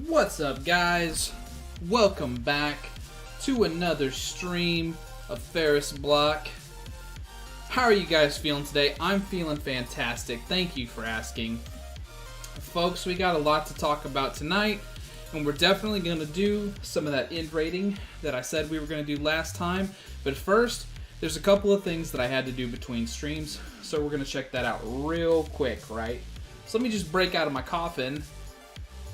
What's up, guys? Welcome back to another stream of Ferrous Block. How are you guys feeling today? I'm feeling fantastic. Thank you for asking. Folks, we got a lot to talk about tonight, and we're definitely going to do some of that end rating that I said we were going to do last time. But first, there's a couple of things that I had to do between streams, so we're going to check that out real quick, right? So let me just break out of my coffin.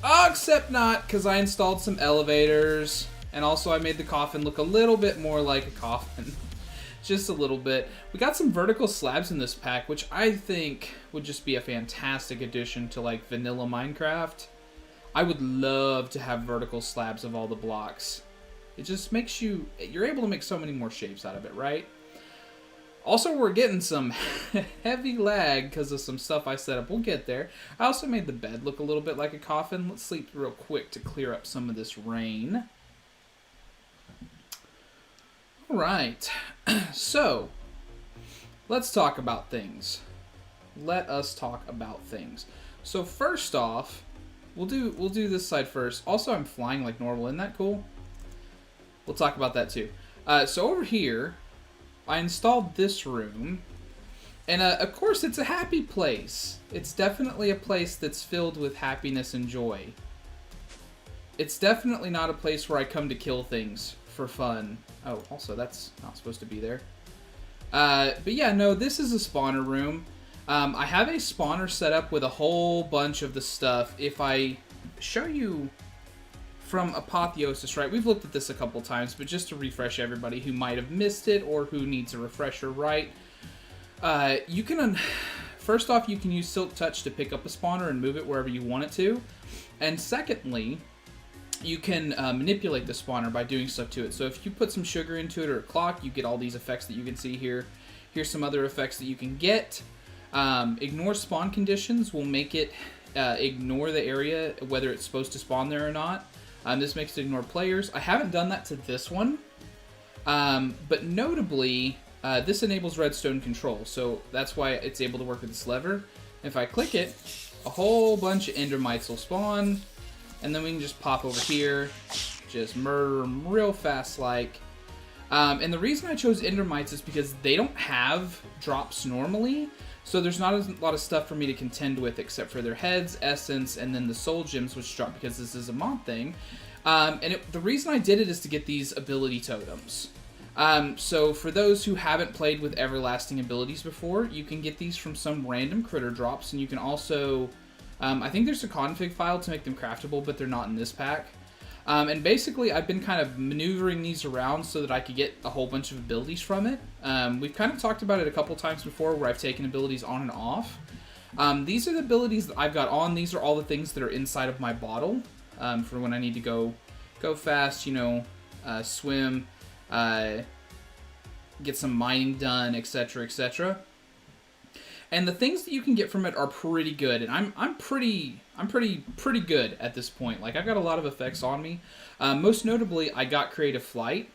Oh, except not, because I installed some elevators, and also I made the coffin look a little bit more like a coffin. Just a little bit. We got some vertical slabs in this pack, which I think would just be a fantastic addition to, like, vanilla Minecraft. I would love to have vertical slabs of all the blocks. It just makes you're able to make so many more shapes out of it, right? Also, we're getting some heavy lag because of some stuff I set up. We'll get there. I also made the bed look a little bit like a coffin. Let's sleep real quick to clear up some of this rain. Alright. So, let's talk about things. Let us talk about things. So first off, we'll do this side first. Also, I'm flying like normal. Isn't that cool? We'll talk about that too. So over here, I installed this room, and of course it's a happy place. It's definitely a place that's filled with happiness and joy. It's definitely not a place where I come to kill things for fun. Oh, also that's not supposed to be there. But yeah, no, this is a spawner room. I have a spawner set up with a whole bunch of the stuff. If I show you from Apotheosis, right? We've looked at this a couple times, but just to refresh everybody who might have missed it or who needs a refresher, right? You can, first off, you can use Silk Touch to pick up a spawner and move it wherever you want it to. And secondly, you can manipulate the spawner by doing stuff to it. So if you put some sugar into it or a clock, you get all these effects that you can see here. Here's some other effects that you can get. Ignore spawn conditions will make it ignore the area, whether it's supposed to spawn there or not. This makes it ignore players. I haven't done that to this one, but notably, this enables redstone control, so that's why it's able to work with this lever. If I click it, a whole bunch of endermites will spawn, and then we can just pop over here, just murder them real fast like. And the reason I chose endermites is because they don't have drops normally, so there's not a lot of stuff for me to contend with except for their heads, essence, and then the soul gems, which drop because this is a mod thing. The reason I did it is to get these ability totems. So for those who haven't played with everlasting abilities before, you can get these from some random critter drops, and you can also, I think there's a config file to make them craftable, but they're not in this pack. And basically, I've been kind of maneuvering these around so that I could get a whole bunch of abilities from it. We've kind of talked about it a couple times before where I've taken abilities on and off. These are the abilities that I've got on. These are all the things that are inside of my bottle for when I need to go fast, you know, swim, get some mining done, etc., etc. And the things that you can get from it are pretty good, and I'm pretty good at this point. Like, I've got a lot of effects on me. Most notably, I got Creative Flight,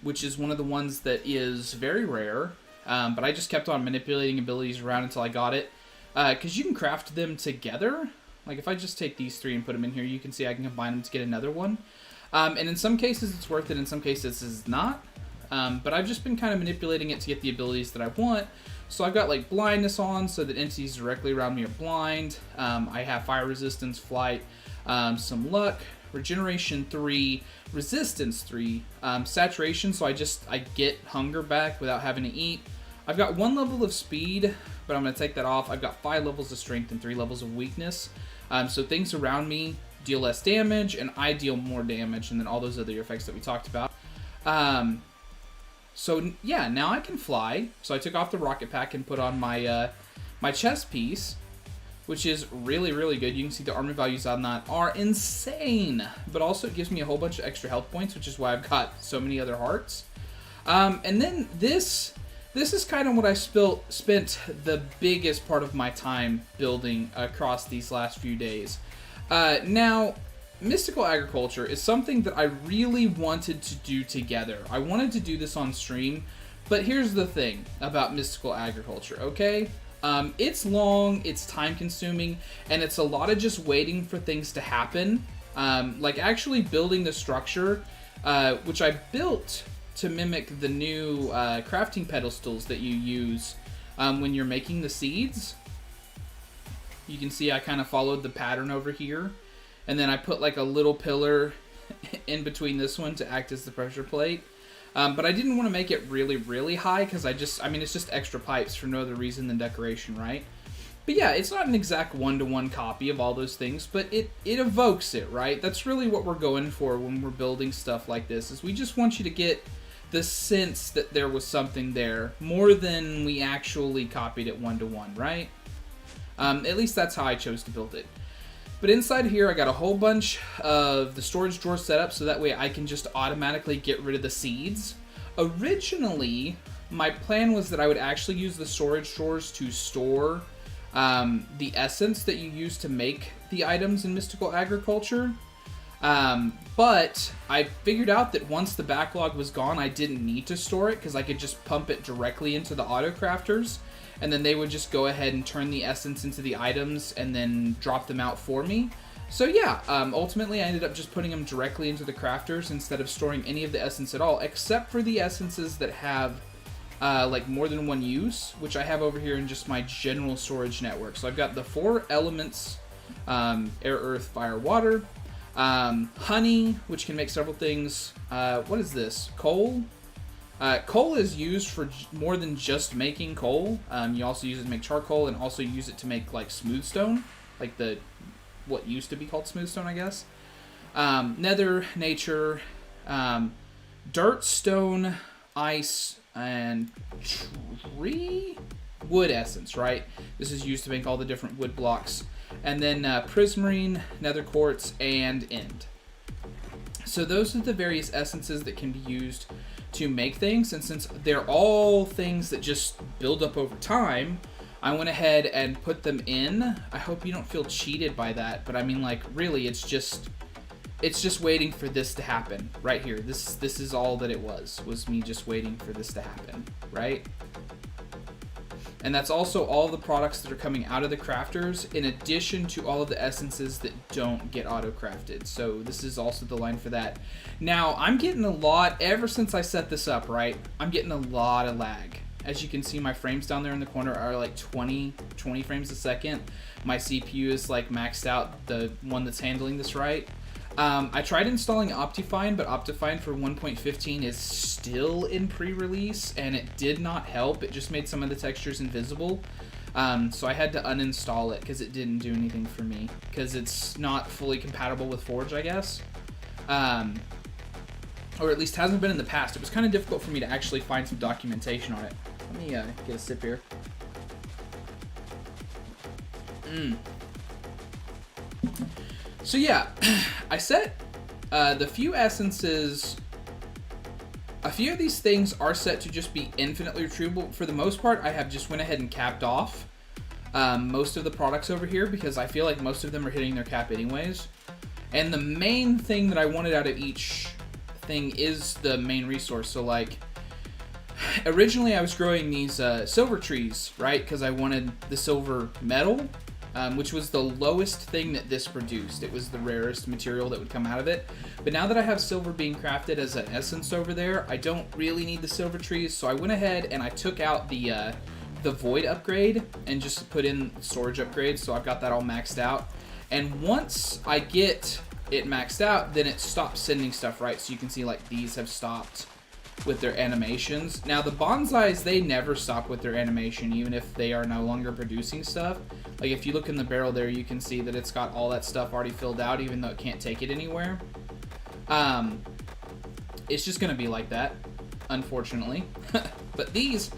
which is one of the ones that is very rare, but I just kept on manipulating abilities around until I got it. Because you can craft them together. Like, if I just take these three and put them in here, you can see I can combine them to get another one. And in some cases, it's worth it. In some cases, it's not. But I've just been kind of manipulating it to get the abilities that I want. So I've got like blindness on so that entities directly around me are blind. I have fire resistance, flight, some luck, regeneration 3, resistance 3, saturation, so I get hunger back without having to eat. I've got 1 level of speed, but I'm going to take that off. I've got 5 levels of strength and 3 levels of weakness. So things around me deal less damage, and I deal more damage, and then all those other effects that we talked about. So yeah, now I can fly. So I took off the rocket pack and put on my my chest piece, which is really, really good. You can see the armor values on that are insane, but also it gives me a whole bunch of extra health points, which is why I've got so many other hearts. And then this is kind of what I spent the biggest part of my time building across these last few days. Now, Mystical Agriculture is something that I really wanted to do together. I wanted to do this on stream, but here's the thing about Mystical Agriculture, okay? It's long, it's time consuming, and it's a lot of just waiting for things to happen. like actually building the structure, which I built to mimic the new crafting pedestals that you use when you're making the seeds. You can see I kind of followed the pattern over here, and then I put like a little pillar in between this one to act as the pressure plate. But I didn't want to make it really, really high because I mean, it's just extra pipes for no other reason than decoration, right? But yeah, it's not an exact one-to-one copy of all those things, but it evokes it, right? That's really what we're going for when we're building stuff like this, is we just want you to get the sense that there was something there more than we actually copied it one-to-one, right? At least that's how I chose to build it. But inside here, I got a whole bunch of the storage drawer set up so that way I can just automatically get rid of the seeds. Originally, my plan was that I would actually use the storage drawers to store the essence that you use to make the items in Mystical Agriculture. But I figured out that once the backlog was gone, I didn't need to store it because I could just pump it directly into the auto crafters, and then they would just go ahead and turn the essence into the items and then drop them out for me. So yeah, ultimately I ended up just putting them directly into the crafters instead of storing any of the essence at all, except for the essences that have like more than one use, which I have over here in just my general storage network. So I've got the 4 elements, air, earth, fire, water, honey, which can make several things. What is this? Coal? Coal is used for more than just making coal. You also use it to make charcoal, and also use it to make like smooth stone, like what used to be called smooth stone, I guess. Nether, nature, dirt, stone, ice, and tree wood essence, right? This is used to make all the different wood blocks. And then prismarine, nether quartz, and end. So those are the various essences that can be used to make things, and since they're all things that just build up over time, I went ahead and put them in. I hope you don't feel cheated by that, but I mean, like, really, it's just waiting for this to happen right here. This is all that it was me just waiting for this to happen, right? And that's also all the products that are coming out of the crafters, in addition to all of the essences that don't get auto-crafted. So this is also the line for that. Now, I'm getting a lot, ever since I set this up, right? I'm getting a lot of lag. As you can see, my frames down there in the corner are like 20 frames a second. My CPU is like maxed out, the one that's handling this right. I tried installing Optifine, but Optifine for 1.15 is still in pre-release, and it did not help. It just made some of the textures invisible. So I had to uninstall it because it didn't do anything for me, because it's not fully compatible with Forge, I guess. Or at least hasn't been in the past. It was kind of difficult for me to actually find some documentation on it. Let me get a sip here. So yeah, I set the few essences. A few of these things are set to just be infinitely retrievable. For the most part, I have just went ahead and capped off most of the products over here because I feel like most of them are hitting their cap anyways. And the main thing that I wanted out of each thing is the main resource. So like, originally I was growing these silver trees, right? Because I wanted the silver metal. Which was the lowest thing that this produced. It was the rarest material that would come out of it. But now that I have silver being crafted as an essence over there, I don't really need the silver trees, so I went ahead and I took out the void upgrade and just put in storage upgrades, so I've got that all maxed out. And once I get it maxed out, then it stops sending stuff, right? So you can see like these have stopped with their animations. Now the bonsais, they never stop with their animation, even if they are no longer producing stuff. Like if you look in the barrel there, you can see that it's got all that stuff already filled out, even though it can't take it anywhere. It's just gonna be like that, unfortunately. But these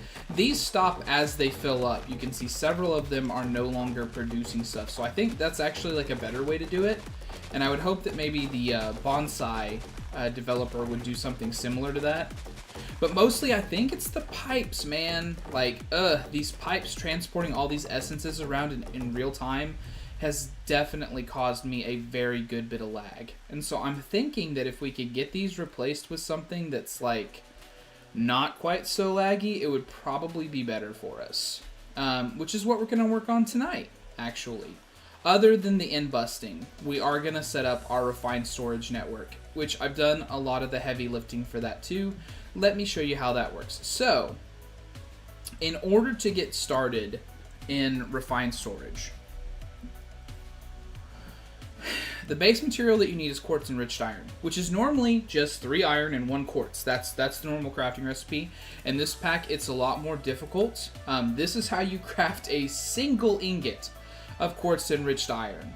stop as they fill up. You can see several of them are no longer producing stuff. So I think that's actually like a better way to do it. And I would hope that maybe the bonsai developer would do something similar to that. But mostly I think it's the pipes, man. Like, these pipes transporting all these essences around in real time has definitely caused me a very good bit of lag. And so I'm thinking that if we could get these replaced with something that's like not quite so laggy, it would probably be better for us. Which is what we're going to work on tonight, actually. other than the end busting, we are going to set up our refined storage network, which I've done a lot of the heavy lifting for that too. Let me show you how that works. So, in order to get started in refined storage, the base material that you need is quartz enriched iron, which is normally just 3 iron and 1 quartz. That's the normal crafting recipe. In this pack, it's a lot more difficult. This is how you craft a single ingot of quartz enriched iron.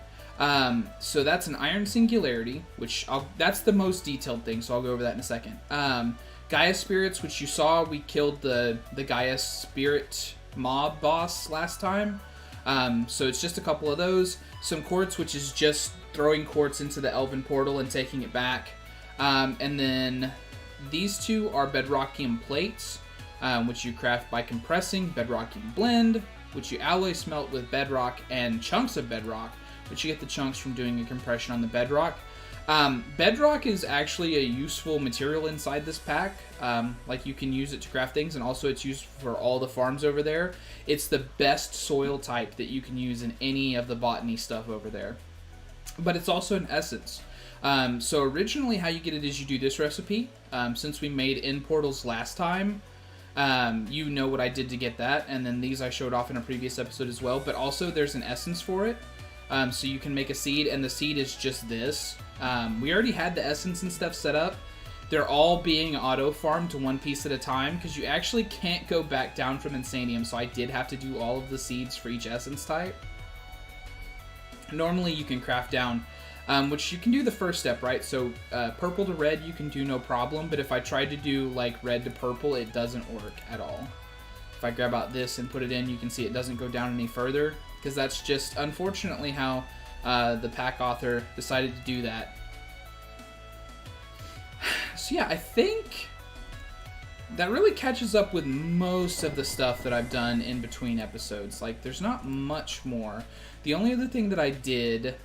So that's an iron singularity, which that's the most detailed thing, so I'll go over that in a second. Gaia spirits, which you saw, we killed the Gaia spirit mob boss last time. So it's just a couple of those. Some quartz, which is just throwing quartz into the elven portal and taking it back. And then these 2 are bedrockium plates, which you craft by compressing bedrockium blend, which you alloy smelt with bedrock and chunks of bedrock, which you get the chunks from doing a compression on the bedrock. Bedrock is actually a useful material inside this pack. Like, you can use it to craft things, and also it's used for all the farms over there. It's the best soil type that you can use in any of the botany stuff over there. But it's also an essence. So originally how you get it is you do this recipe. Since we made end portals last time, you know what I did to get that, and then these I showed off in a previous episode as well. But also there's an essence for it. So you can make a seed, and the seed is just this. We already had the essence and stuff set up. They're all being auto-farmed to 1 piece at a time, because you actually can't go back down from Insanium, so I did have to do all of the seeds for each essence type. Normally you can craft down, which you can do the first step, right? So purple to red you can do no problem, but if I tried to do like red to purple, it doesn't work at all. If I grab out this and put it in, you can see it doesn't go down any further, because that's just unfortunately how the pack author decided to do that. So yeah, I think that really catches up with most of the stuff that I've done in between episodes. Like, there's not much more. The only other thing that I did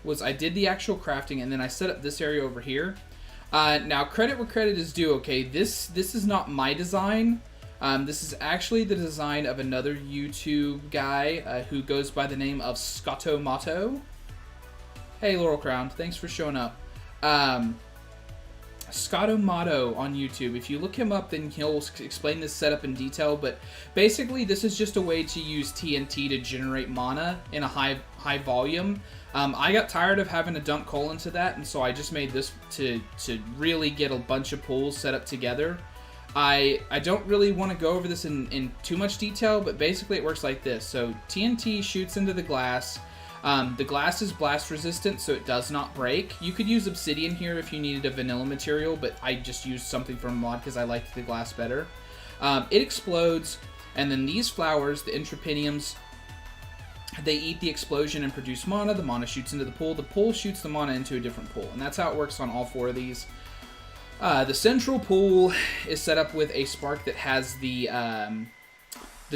was I did the actual crafting, and then I set up this area over here. Now, credit where credit is due, okay? This is not my design. This is actually the design of another YouTube guy who goes by the name of Scotto Motto. Hey, Laurel Crown, thanks for showing up. Scotto Motto on YouTube. If you look him up, then he'll explain this setup in detail, but basically this is just a way to use TNT to generate mana in a high volume. I got tired of having to dump coal into that, and so I just made this to really get a bunch of pools set up together. I don't really want to go over this in too much detail, but basically it works like this. So TNT shoots into the glass. The glass is blast resistant, so it does not break. You could use obsidian here if you needed a vanilla material, but I just used something from a mod because I liked the glass better. It explodes, and then these flowers, the intrapiniums, they eat the explosion and produce mana. The mana shoots into the pool. The pool shoots the mana into a different pool, and that's how it works on all 4 of these. The central pool is set up with a spark that has the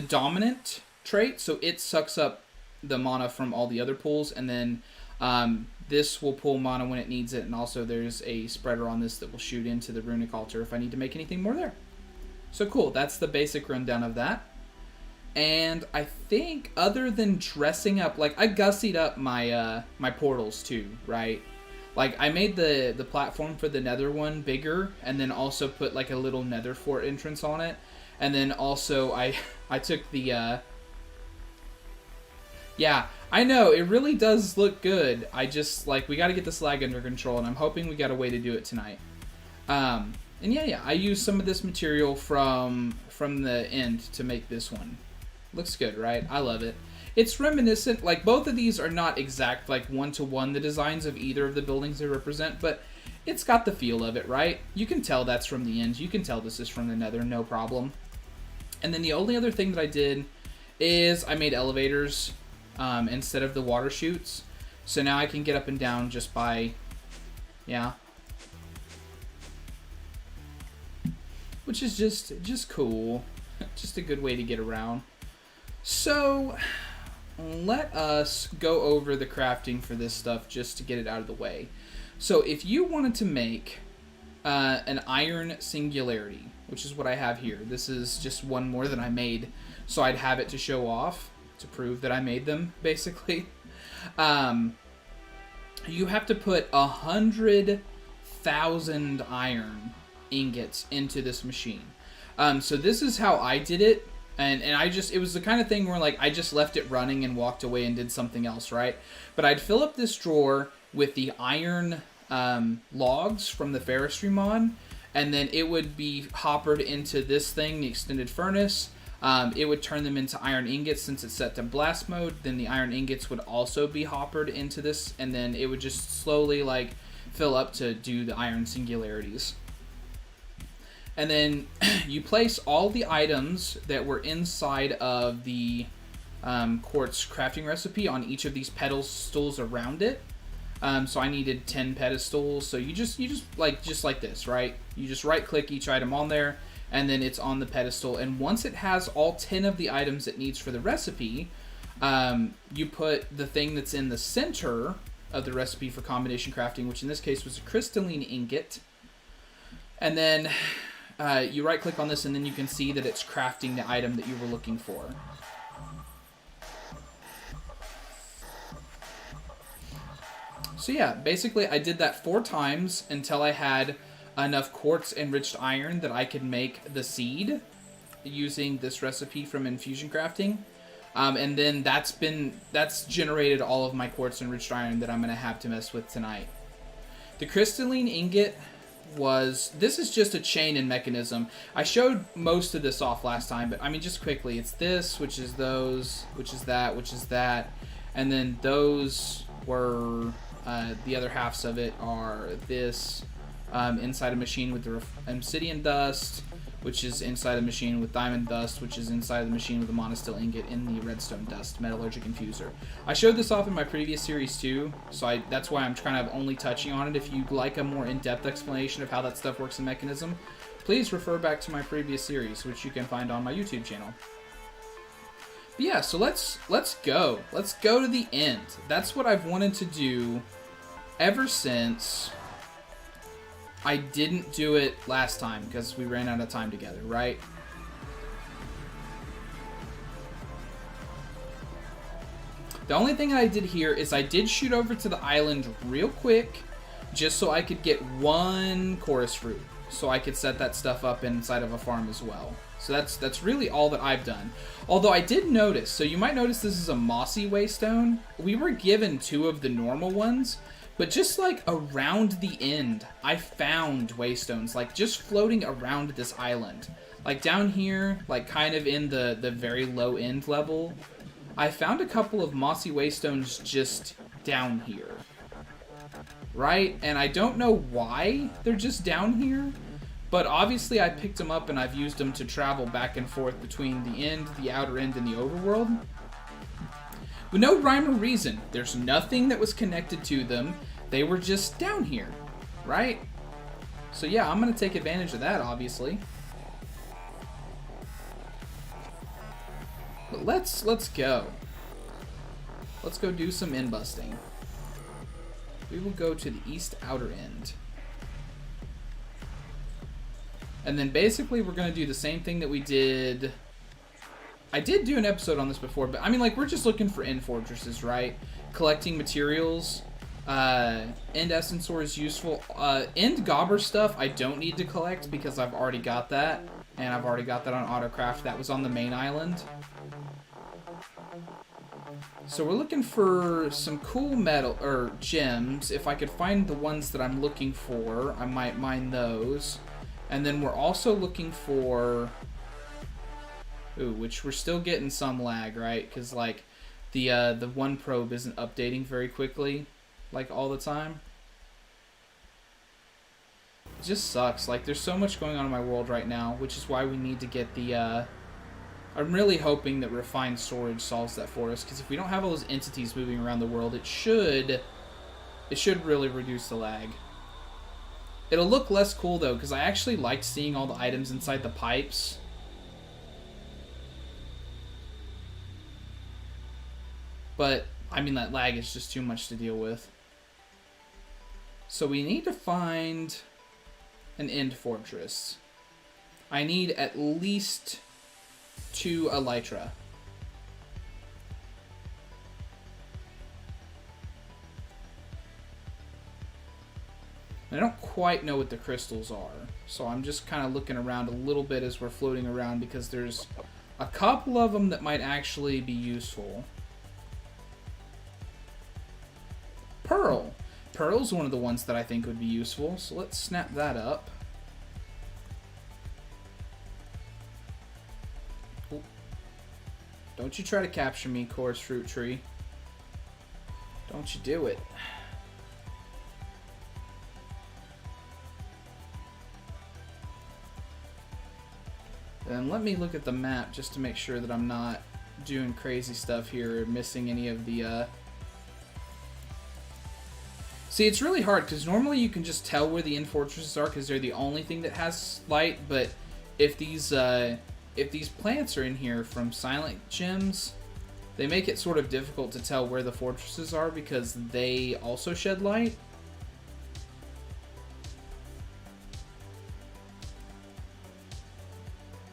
dominant trait, so it sucks up the mana from all the other pools, and then this will pull mana when it needs it, and also there's a spreader on this that will shoot into the runic altar if I need to make anything more there. So cool, that's the basic rundown of that. And I think other than dressing up, like, I gussied up my my portals too, right? Like, I made the platform for the nether one bigger, and then also put like a little nether fort entrance on it, and then also I took the yeah, I know, it really does look good. I just, like, we got to get this lag under control, and I'm hoping we got a way to do it tonight. And yeah, I used some of this material from the end to make this one. Looks good, right? I love it. It's reminiscent, like, both of these are not exact, like, one-to-one the designs of either of the buildings they represent, but it's got the feel of it, right? You can tell that's from the end. You can tell this is from the nether, no problem. And then the only other thing that I did is I made elevators instead of the water chutes. So now I can get up and down just by, yeah. Which is just cool. Just a good way to get around. So let us go over the crafting for this stuff just to get it out of the way. So if you wanted to make an iron singularity, which is what I have here. This is just one more than I made, so I'd have it to show off. to prove that I made them, basically. You have to put 100,000 iron ingots into this machine. So this is how I did it. And it was the kind of thing where, like, I just left it running and walked away and did something else, right? But I'd fill up this drawer with the iron logs from the Ferrous mod, and then it would be hoppered into this thing, the extended furnace. It would turn them into iron ingots since it's set to blast mode. Then the iron ingots would also be hoppered into this, and then it would just slowly, like, fill up to do the iron singularities. And then you place all the items that were inside of the quartz crafting recipe on each of these pedestals around it. So I needed 10 pedestals. So you just like this, right? You just right click each item on there, and then it's on the pedestal. And once it has all 10 of the items it needs for the recipe, you put the thing that's in the center of the recipe for combination crafting, which in this case was a crystalline ingot. And then you right click on this, and then you can see that it's crafting the item that you were looking for. So yeah, basically I did that 4 times until I had enough quartz enriched iron that I could make the seed using this recipe from Infusion Crafting. And then that's generated all of my quartz enriched iron that I'm going to have to mess with tonight. The crystalline ingot this is just a chain and mechanism. I showed most of this off last time, but I mean, just quickly, it's this, which is those, which is that, which is that, and then those were, the other halves of it are this, inside a machine with the obsidian dust, which is inside a machine with diamond dust, which is inside the machine with the monosteel ingot in the redstone dust metallurgic infuser. I showed this off in my previous series too, so that's why I'm kind of only touching on it. If you'd like a more in-depth explanation of how that stuff works in Mechanism, please refer back to my previous series, which you can find on my YouTube channel. But yeah, so let's go. Let's go to the end. That's what I've wanted to do ever since I didn't do it last time because we ran out of time together, right? The only thing I did here is I did shoot over to the island real quick just so I could get 1 chorus fruit, so I could set that stuff up inside of a farm as well. So that's really all that I've done. Although I did notice, so you might notice this is a mossy waystone. We were given 2 of the normal ones, but just like around the end, I found waystones, like just floating around this island. Like down here, like kind of in the very low end level, I found a couple of mossy waystones just down here. Right? And I don't know why they're just down here, but obviously I picked them up and I've used them to travel back and forth between the end, the outer end, and the overworld. With no rhyme or reason. There's nothing that was connected to them. They were just down here, right? So yeah, I'm going to take advantage of that, obviously. But let's go. Let's go do some end busting. We will go to the east outer end. And then basically we're going to do the same thing that we did. I did do an episode on this before, but I mean, like, we're just looking for end fortresses, right? Collecting materials. End essence ore is useful. End gobber stuff I don't need to collect because I've already got that. And I've already got that on Autocraft. That was on the main island. So we're looking for some cool metal, or gems. If I could find the ones that I'm looking for, I might mine those. And then we're also looking for... Ooh, which we're still getting some lag, right? Because, like, the one probe isn't updating very quickly, like, all the time. It just sucks. Like, there's so much going on in my world right now, which is why we need to get the, I'm really hoping that refined storage solves that for us, because if we don't have all those entities moving around the world, it should really reduce the lag. It'll look less cool, though, because I actually liked seeing all the items inside the pipes. But, I mean, that lag is just too much to deal with. So we need to find an end fortress. I need at least 2 elytra. I don't quite know what the crystals are, so I'm just kind of looking around a little bit as we're floating around because there's a couple of them that might actually be useful. Pearl. Pearl's one of the ones that I think would be useful, so let's snap that up. Ooh. Don't you try to capture me, Chorus Fruit Tree. Don't you do it. Then let me look at the map just to make sure that I'm not doing crazy stuff here or missing any of the... See, it's really hard because normally you can just tell where the end fortresses are because they're the only thing that has light, but if these plants are in here from Silent Gems, they make it sort of difficult to tell where the fortresses are because they also shed light.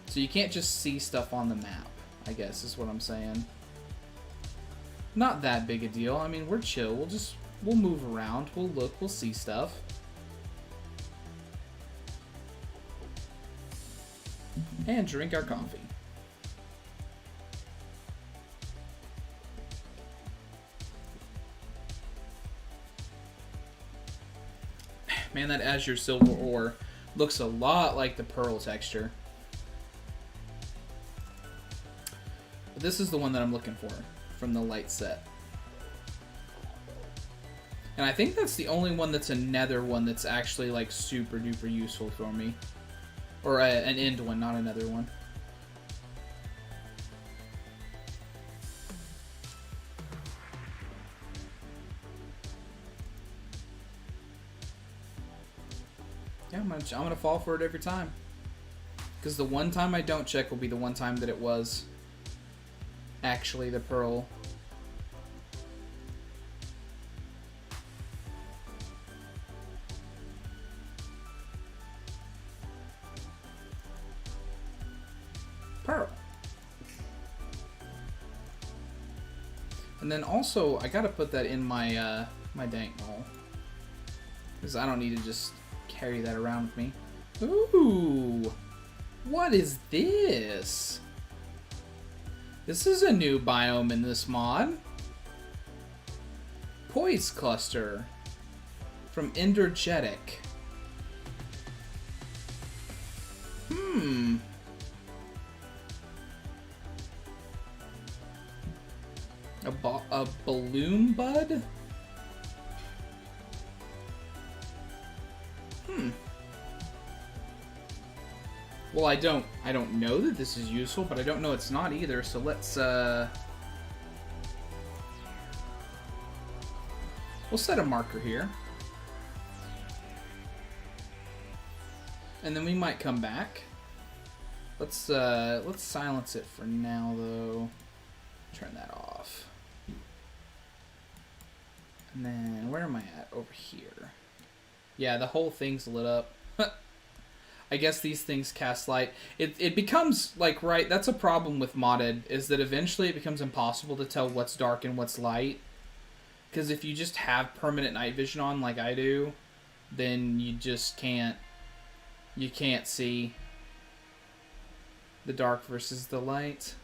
So you can't just see stuff on the map, I guess is what I'm saying. Not that big a deal. I mean, we're chill. We'll move around. We'll look. We'll see stuff. And drink our coffee. Man, that azure silver ore looks a lot like the pearl texture. But this is the one that I'm looking for from the light set. And I think that's the only one that's a nether one that's actually like super duper useful for me. Or an end one, not another one. Yeah, I'm gonna fall for it every time. Because the one time I don't check will be the one time that it was actually the pearl. Pearl. And then also, I gotta put that in my my dank ball. Because I don't need to just carry that around with me. Ooh! What is this? This is a new biome in this mod. Poise Cluster from Energetic. A balloon bud? Well, I don't know that this is useful, but I don't know it's not either, so let's we'll set a marker here. And then we might come back. Let's silence it for now though. Turn that off. And then where am I at? Over here. Yeah, the whole thing's lit up. I guess these things cast light. It becomes, like, right, that's a problem with modded, is that eventually it becomes impossible to tell what's dark and what's light. Because if you just have permanent night vision on, like I do, then you just can't, you can't see the dark versus the light.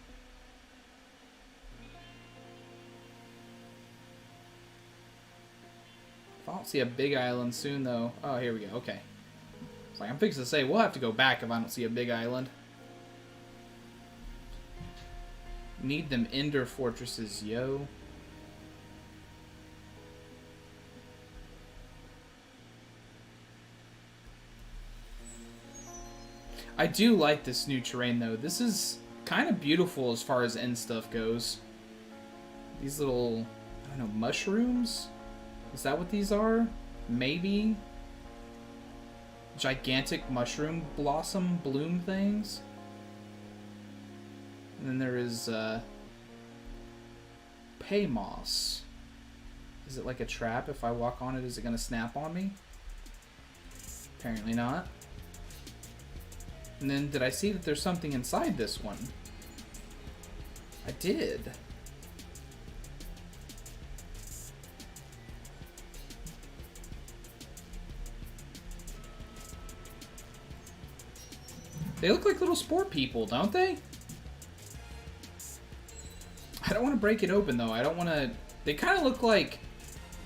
I don't see a big island soon, though. Oh, here we go. Okay. It's like, I'm fixing to say, we'll have to go back if I don't see a big island. Need them ender fortresses, yo. I do like this new terrain, though. This is kind of beautiful as far as end stuff goes. These little, I don't know, mushrooms? Is that what these are? Maybe? Gigantic mushroom blossom bloom things? And then there is Paymos. Is it like a trap? If I walk on it, is it going to snap on me? Apparently not. And then did I see that there's something inside this one? I did. They look like little sport people, don't they? I don't want to break it open, though. I don't want to... They kind of look like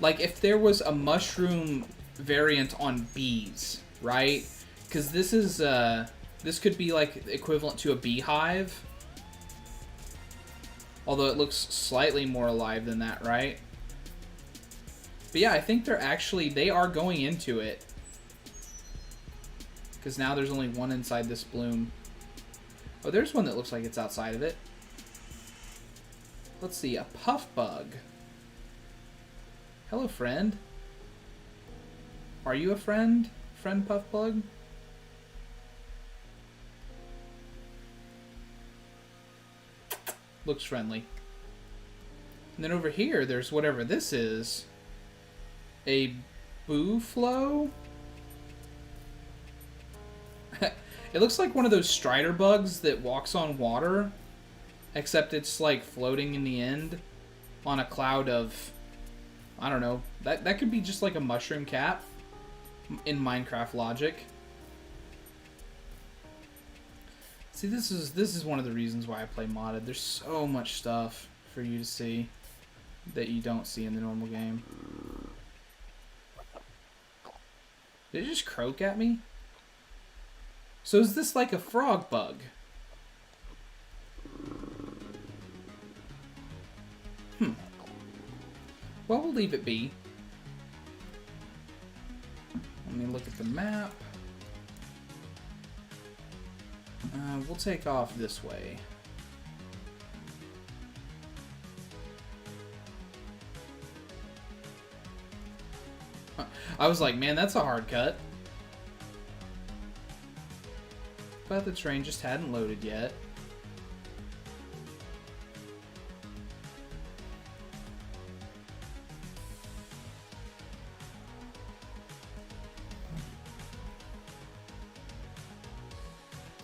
if there was a mushroom variant on bees, right? Because this is, this could be, like, equivalent to a beehive. Although it looks slightly more alive than that, right? But yeah, I think they are going into it. Because now there's only one inside this bloom. Oh, there's one that looks like it's outside of it. Let's see, a puff bug. Hello, friend. Are you a friend? Friend puff bug? Looks friendly. And then over here, there's whatever this is. A boo flow? It looks like one of those strider bugs that walks on water. Except it's like floating in the end on a cloud of... I don't know. That could be just like a mushroom cap in Minecraft logic. See, this is one of the reasons why I play modded. There's so much stuff for you to see that you don't see in the normal game. Did it just croak at me? So is this like a frog bug? Well, we'll leave it be. Let me look at the map. We'll take off this way. I was like, man, that's a hard cut. But the train just hadn't loaded yet.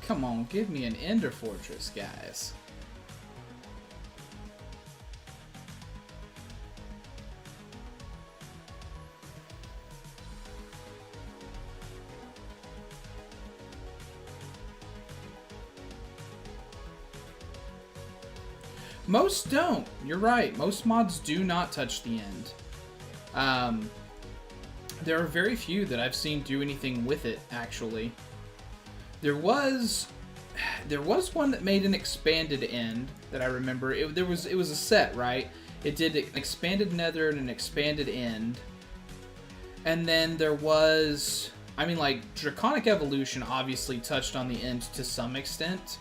Come on, give me an Ender Fortress, guys. Most don't. You're right. Most mods do not touch the end. There are very few that I've seen do anything with it, actually. There was one that made an expanded end that I remember. It was a set, right? It did an expanded nether and an expanded end. And then there was, I mean, like, Draconic Evolution obviously touched on the end to some extent.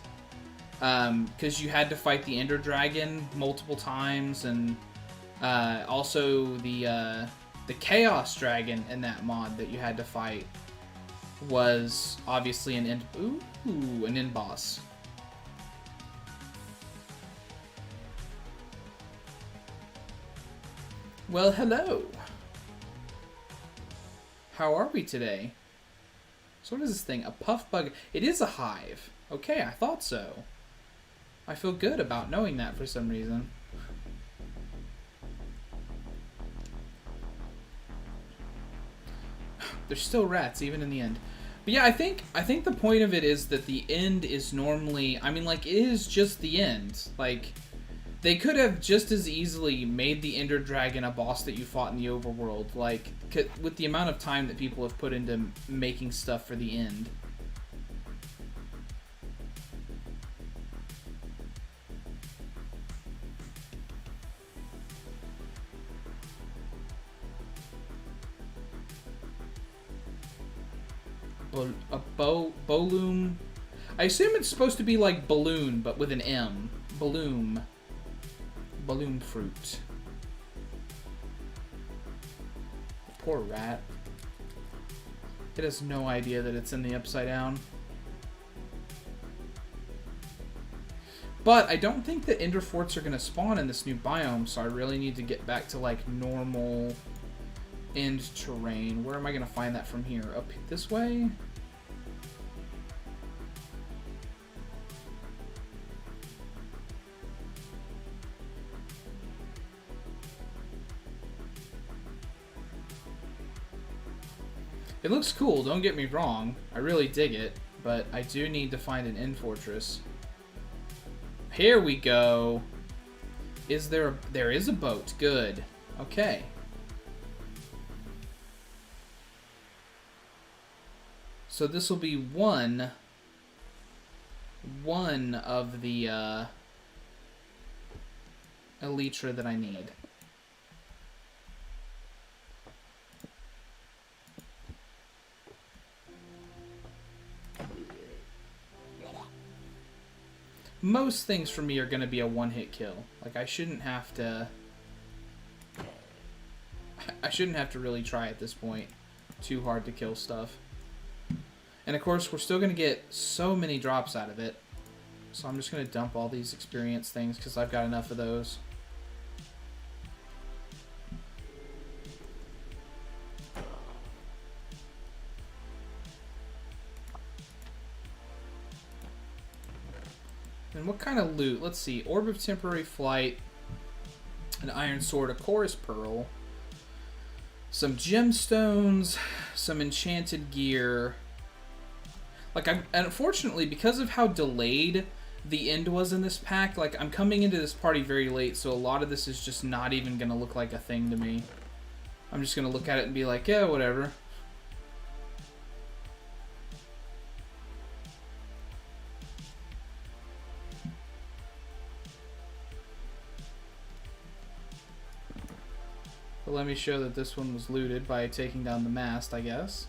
Because you had to fight the Ender Dragon multiple times, and also the Chaos Dragon in that mod that you had to fight was obviously an end. Ooh, an end boss. Well, hello. How are we today? So what is this thing? A puff bug. It is a hive. Okay, I thought so. I feel good about knowing that for some reason. There's still rats even in the end. But yeah, I think the point of it is that the end is normally, I mean, like, it is just the end. Like, they could have just as easily made the Ender Dragon a boss that you fought in the overworld, like, with the amount of time that people have put into making stuff for the end. A Boloom. I assume it's supposed to be like balloon, but with an M. Balloon. Balloon fruit. Poor rat. It has no idea that it's in the upside down. But I don't think that Ender Forts are going to spawn in this new biome, so I really need to get back to like normal end terrain. Where am I going to find that from here? Up this way? It looks cool, don't get me wrong. I really dig it, But I do need to find an inn fortress. Here we go. Is there a... There is a boat. Good. Okay. So this will be one of the elytra that I need. Most things for me are going to be a one-hit kill. Like, I shouldn't have to really try at this point too hard to kill stuff. And of course, we're still going to get so many drops out of it. So I'm just going to dump all these experience things because I've got enough of those. And what kind of loot? Let's see. Orb of Temporary Flight, an Iron Sword, a Chorus Pearl, some gemstones, some enchanted gear. Like, unfortunately, because of how delayed the end was in this pack, like, I'm coming into this party very late, so a lot of this is just not even going to look like a thing to me. I'm just going to look at it and be like, yeah, whatever. But let me show that this one was looted by taking down the mast, I guess.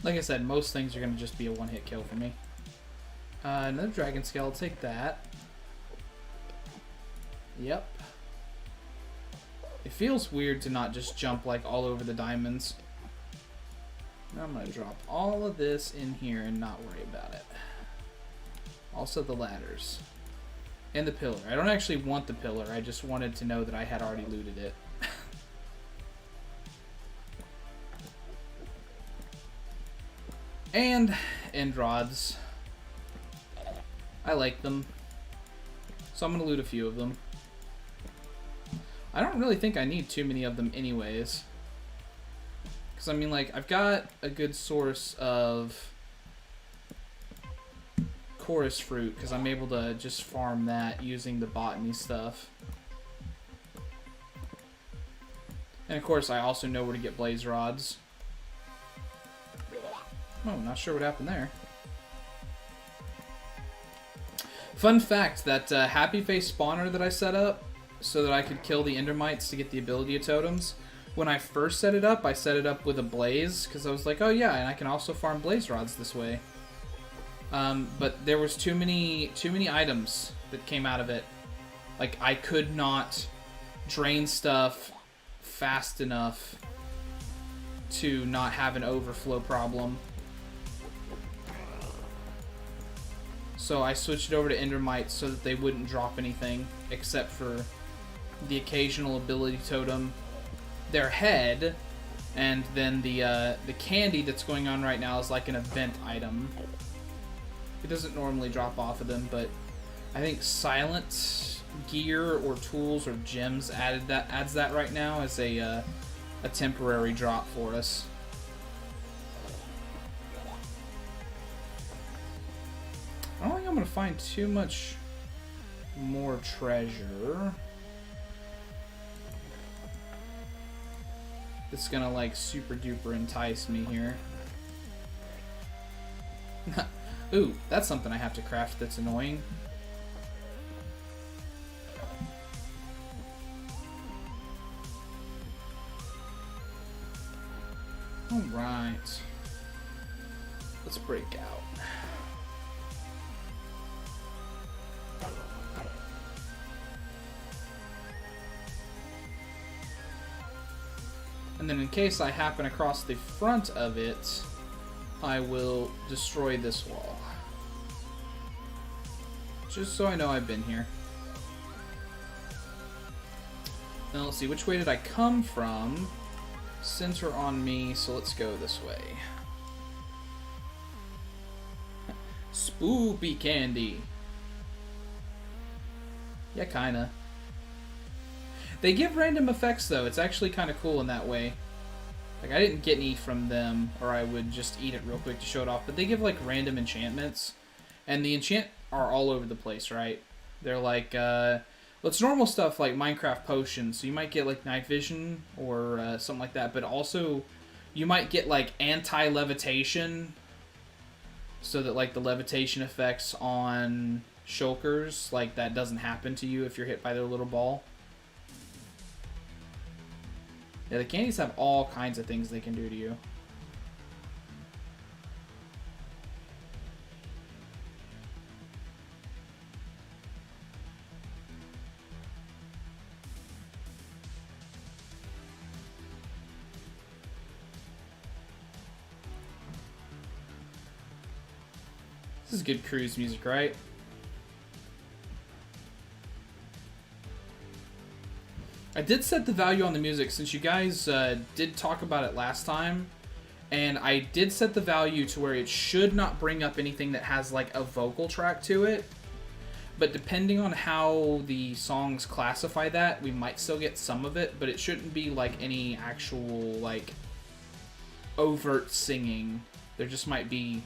Like I said, most things are going to just be a one-hit kill for me. Another dragon scale, I'll take that. Yep. It feels weird to not just jump like all over the diamonds. Now I'm going to drop all of this in here and not worry about it. Also the ladders. And the pillar. I don't actually want the pillar, I just wanted to know that I had already looted it. And end rods. I like them. So I'm going to loot a few of them. I don't really think I need too many of them anyways. Because I mean, like, I've got a good source of chorus fruit because I'm able to just farm that using the botany stuff. And of course I also know where to get blaze rods. Oh, not sure what happened there. Fun fact, that happy face spawner that I set up so that I could kill the endermites to get the ability of totems, when I first set it up, I set it up with a blaze because I was like, oh yeah, and I can also farm blaze rods this way. But there was too many items that came out of it. Like, I could not drain stuff fast enough to not have an overflow problem. So I switched it over to endermites so that they wouldn't drop anything except for the occasional ability totem, their head, and then the candy that's going on right now is like an event item. It doesn't normally drop off of them, but I think silent gear or tools or gems adds that right now as a temporary drop for us. I don't think I'm going to find too much more treasure. It's going to, like, super duper entice me here. Ooh, that's something I have to craft that's annoying. Alright. Let's break out. And then in case I happen across the front of it, I will destroy this wall. Just so I know I've been here. Now let's see, which way did I come from? Center on me, so let's go this way. Spoopy candy. Yeah, kinda. They give random effects though, it's actually kinda cool in that way. Like, I didn't get any from them, or I would just eat it real quick to show it off, but they give like random enchantments. And the enchant are all over the place, right? They're like, well, it's normal stuff like Minecraft potions, so you might get like night vision or something like that, but also you might get like anti-levitation, so that like the levitation effects on shulkers, like that doesn't happen to you if you're hit by their little ball. Yeah, the candies have all kinds of things they can do to you. This is good cruise music, right? I did set the value on the music since you guys did talk about it last time, and I did set the value to where it should not bring up anything that has like a vocal track to it, but depending on how the songs classify that, we might still get some of it, but it shouldn't be like any actual like overt singing. There just might be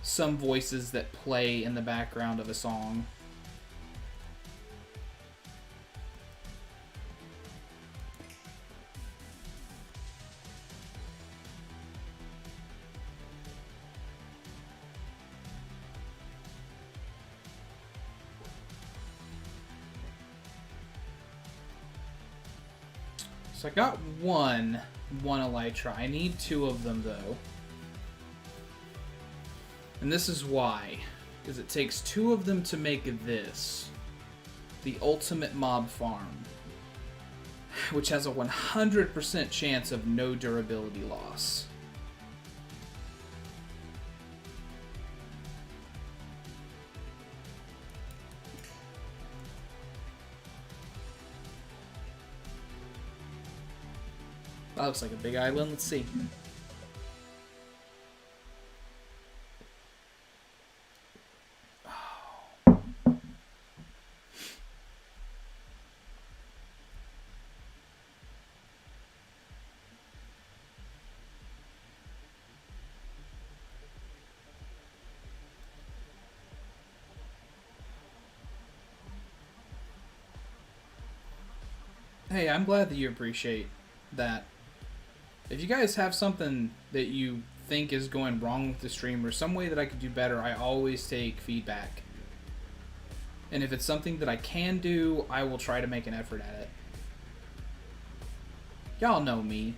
some voices that play in the background of a song. So I got one elytra. I need two of them though. And this is why. Because it takes two of them to make this. The ultimate mob farm. Which has a 100% chance of no durability loss. That looks like a big island. Let's see. Hey, I'm glad that you appreciate that. If you guys have something that you think is going wrong with the stream or some way that I could do better, I always take feedback. And if it's something that I can do, I will try to make an effort at it. Y'all know me.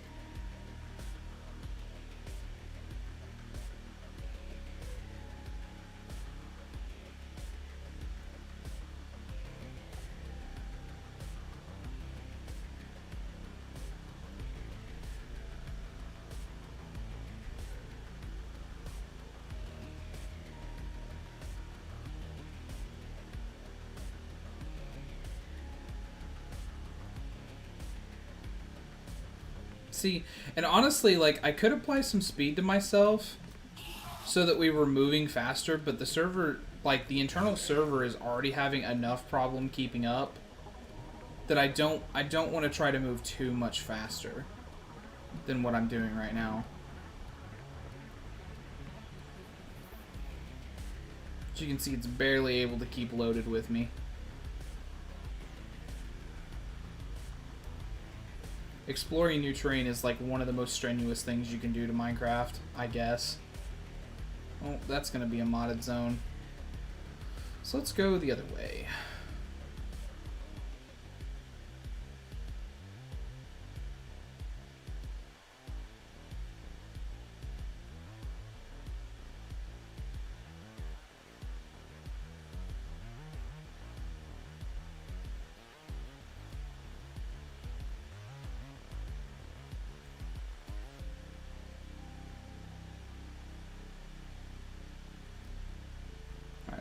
See, and honestly, like, I could apply some speed to myself so that we were moving faster, but the server, like, the internal server is already having enough problem keeping up that I don't want to try to move too much faster than what I'm doing right now. As you can see, it's barely able to keep loaded with me. Exploring new terrain is like one of the most strenuous things you can do to Minecraft, I guess. Oh, that's going to be a modded zone. So let's go the other way.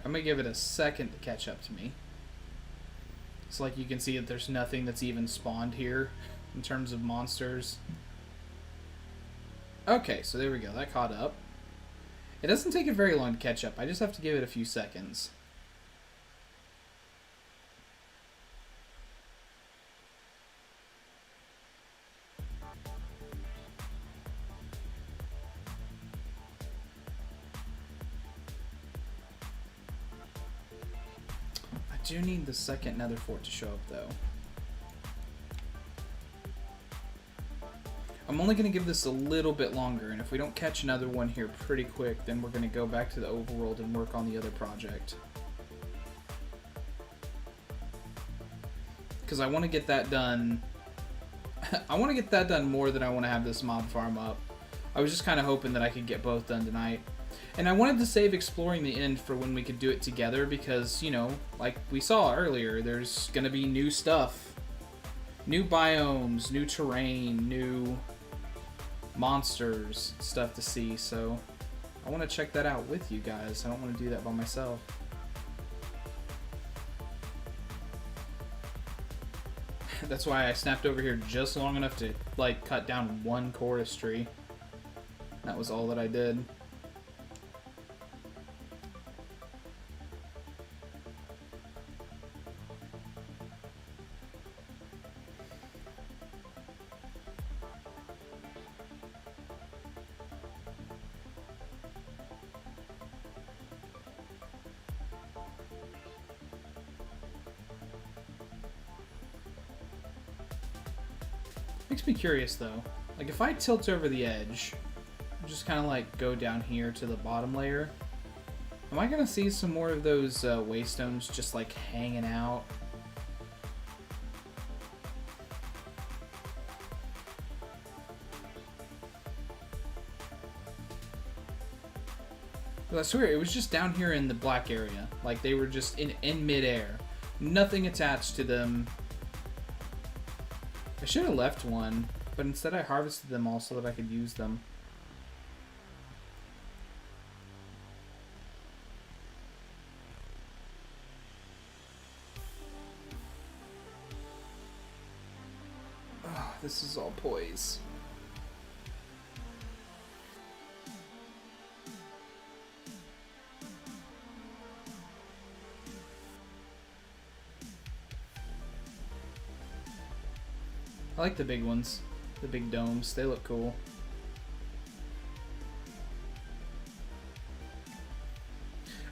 I'm gonna give it a second to catch up to me. It's like you can see that there's nothing that's even spawned here in terms of monsters. Okay, so there we go. That caught up. It doesn't take it very long to catch up. I just have to give it a few seconds. I do need the second nether fort to show up, though. I'm only going to give this a little bit longer, and if we don't catch another one here pretty quick, then we're going to go back to the overworld and work on the other project. Because I want to get that done. I want to get that done more than I want to have this mob farm up. I was just kind of hoping that I could get both done tonight. And I wanted to save exploring the end for when we could do it together because, you know, like we saw earlier, there's going to be new stuff. New biomes, new terrain, new monsters, stuff to see. So I want to check that out with you guys. I don't want to do that by myself. That's why I snapped over here just long enough to, like, cut down one chorus tree. That was all that I did. Makes me curious though. Like if I tilt over the edge, just kind of like go down here to the bottom layer, am I gonna see some more of those waystones just like hanging out? I swear it was just down here in the black area, like they were just in midair, nothing attached to them. I should have left one, but instead I harvested them all so that I could use them. Oh, this is all poise. I like the big ones, the big domes, they look cool.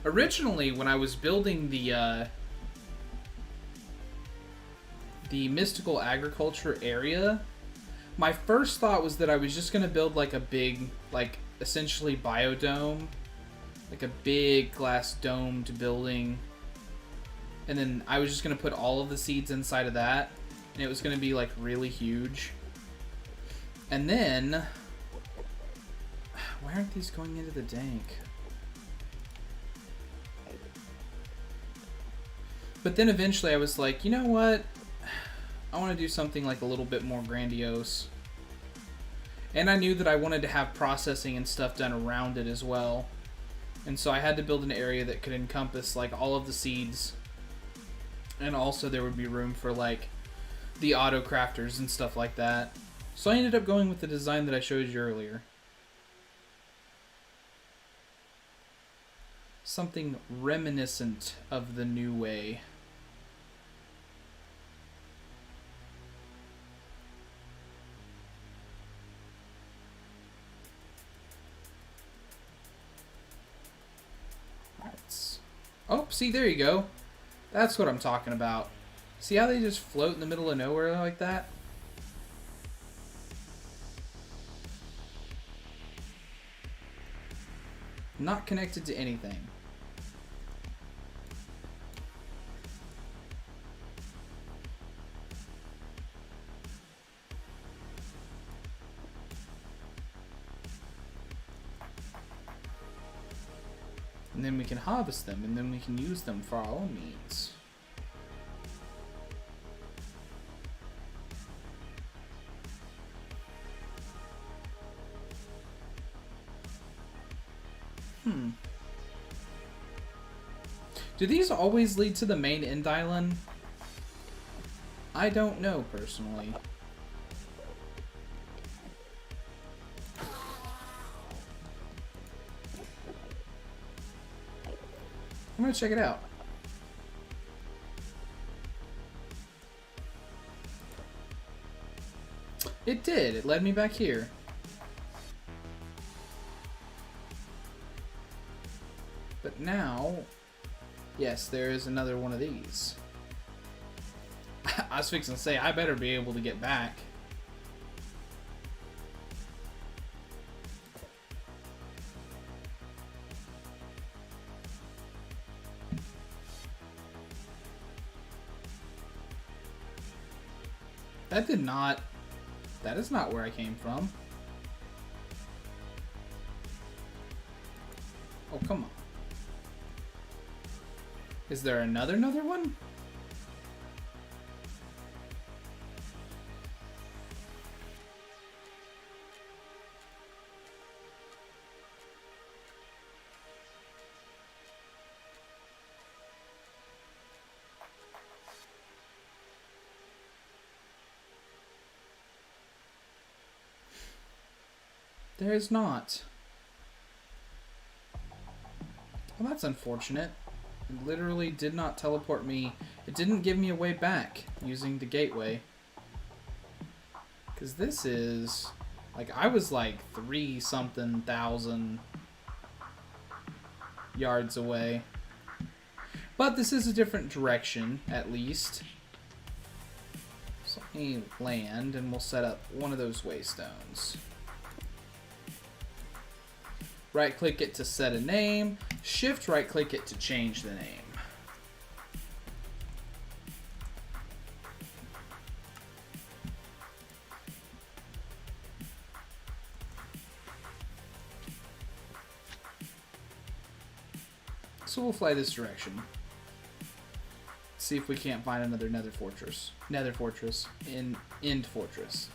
Originally, when I was building the mystical agriculture area, my first thought was that I was just gonna build like a big, like essentially biodome, like a big glass domed building, and then I was just gonna put all of the seeds inside of that. And it was going to be like really huge. And then, why aren't these going into the dank? But then eventually I was like, you know what? I want to do something like a little bit more grandiose. And I knew that I wanted to have processing and stuff done around it as well. And so I had to build an area that could encompass like all of the seeds. And also there would be room for like the auto crafters and stuff like that. So I ended up going with the design that I showed you earlier. Something reminiscent of the new way. Oh, see, there you go. That's what I'm talking about. See how they just float in the middle of nowhere like that? Not connected to anything. And then we can harvest them, and then we can use them for our own needs. Do these always lead to the main end island? I don't know, personally. I'm gonna check it out. It did. It led me back here. But now, yes, there is another one of these. I was fixing to say, I better be able to get back. That did not... That is not where I came from. Oh, come on. Is there another one? There is not. Well, that's unfortunate. It literally did not teleport me. It didn't give me a way back using the gateway. Because this is... Like, I was like 3-something thousand yards away. But this is a different direction, at least. So let me land, and we'll set up one of those waystones. Right-click it to set a name. Shift right-click it to change the name. So we'll fly this direction. See if we can't find another Nether Fortress. End Fortress.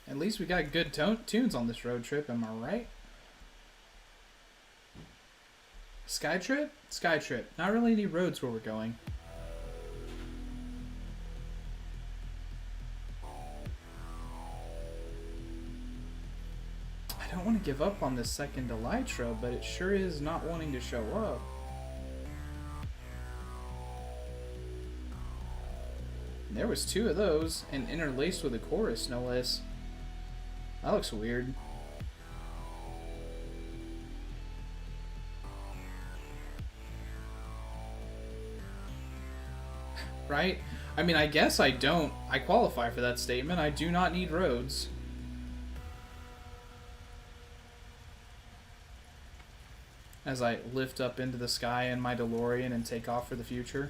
At least we got good tunes on this road trip, am I right? Sky trip? Sky trip. Not really any roads where we're going. I don't want to give up on this second elytra, but it sure is not wanting to show up. And there was 2 of those, and interlaced with a chorus, no less. That looks weird. Right? I mean, I guess I qualify for that statement. I do not need roads. As I lift up into the sky in my DeLorean and take off for the future.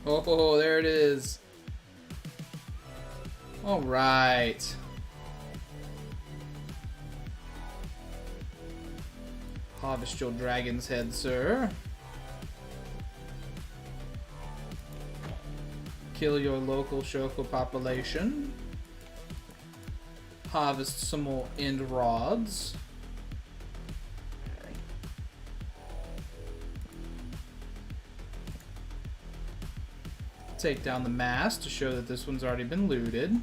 Oh, there it is. All right. Harvest your dragon's head, sir. Kill your local Shoko population. Harvest some more end rods. Take down the mast to show that this one's already been looted.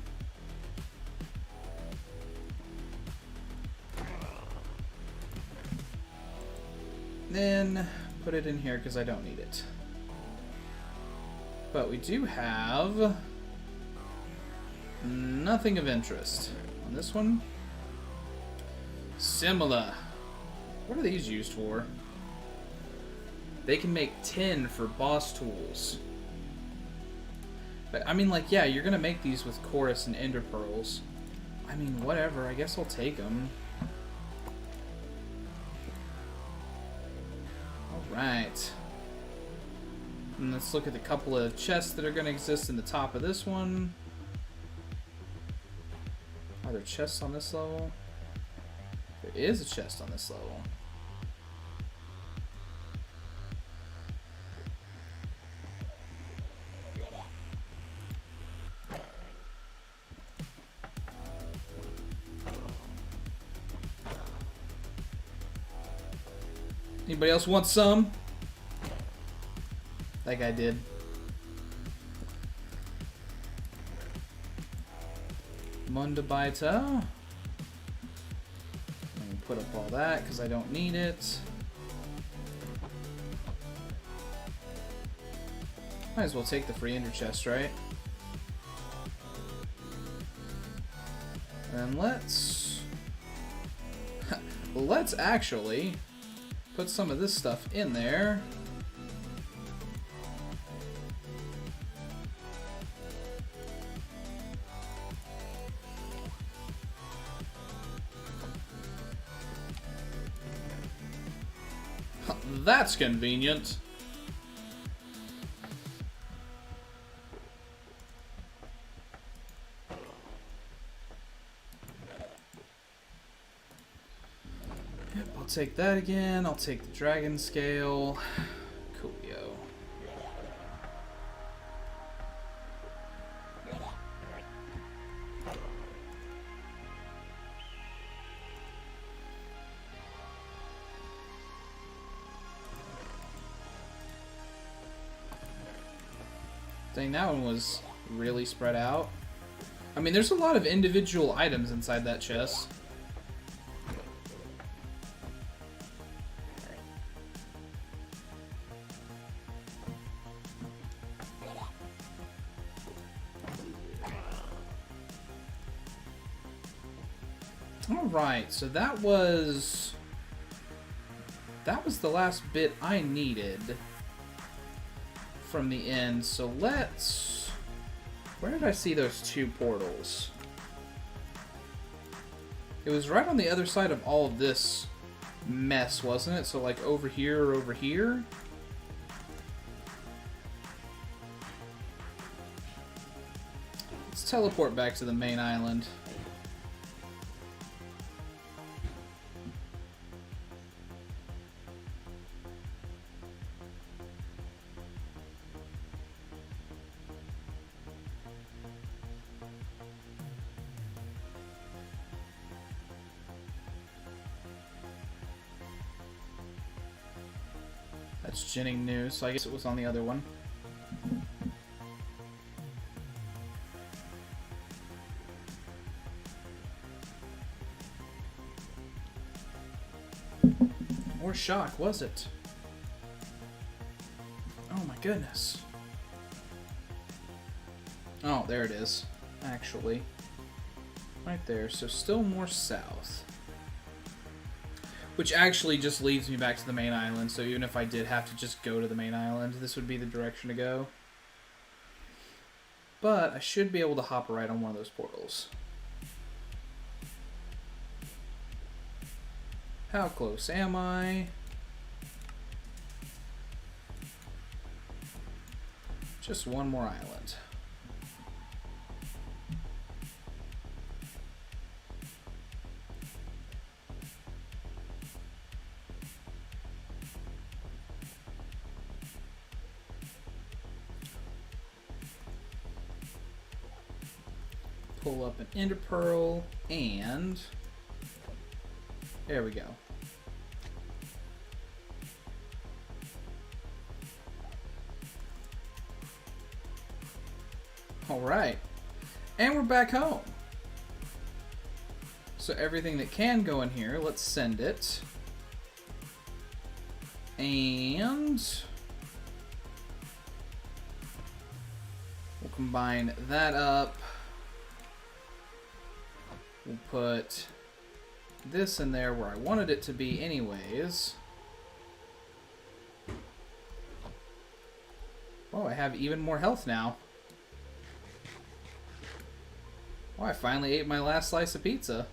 Then put it in here because I don't need it. But we do have nothing of interest on this one. Similar. What are these used for? They can make 10 for boss tools. But I mean, like, yeah, you're gonna make these with chorus and ender pearls. I mean, whatever. I guess I'll take them. Alright. And let's look at the couple of chests that are going to exist in the top of this one. Are there chests on this level? There is a chest on this level. Anybody else want some? That guy did. Mundabaita. Let me put up all that because I don't need it. Might as well take the free ender chest, right? And let's actually put some of this stuff in there. That's convenient. Yep, I'll take that again. I'll take the dragon scale. Coolio. Dang, that one was really spread out. I mean, there's a lot of individual items inside that chest. Alright, so that was the last bit I needed from the end. So let's... Where did I see those two portals? It was right on the other side of all of this mess, wasn't it? So like over here or over here? Let's teleport back to the main island. That's Jinning new, so I guess it was on the other one. Or shock, was it? Oh my goodness. Oh, there it is. Actually. Right there, so still more south. Which actually just leads me back to the main island, so even if I did have to just go to the main island, this would be the direction to go. But I should be able to hop right on one of those portals. How close am I? Just one more island. Pull up an ender pearl, and there we go. All right, and we're back home. So everything that can go in here, let's send it. And we'll combine that up. We'll put this in there where I wanted it to be anyways. Oh, I have even more health now. Oh, I finally ate my last slice of pizza.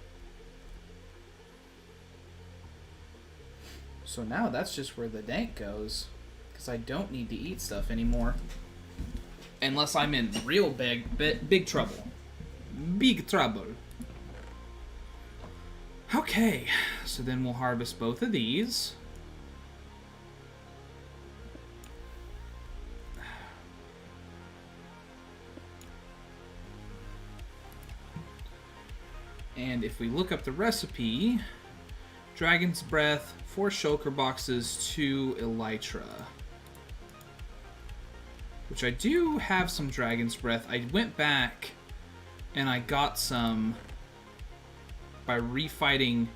So now that's just where the dank goes, because I don't need to eat stuff anymore. Unless I'm in real big trouble. Big trouble. Okay, so then we'll harvest both of these. And if we look up the recipe, Dragon's Breath, 4 shulker boxes, 2 elytra. Which I do have some Dragon's Breath. I went back and I got some by refighting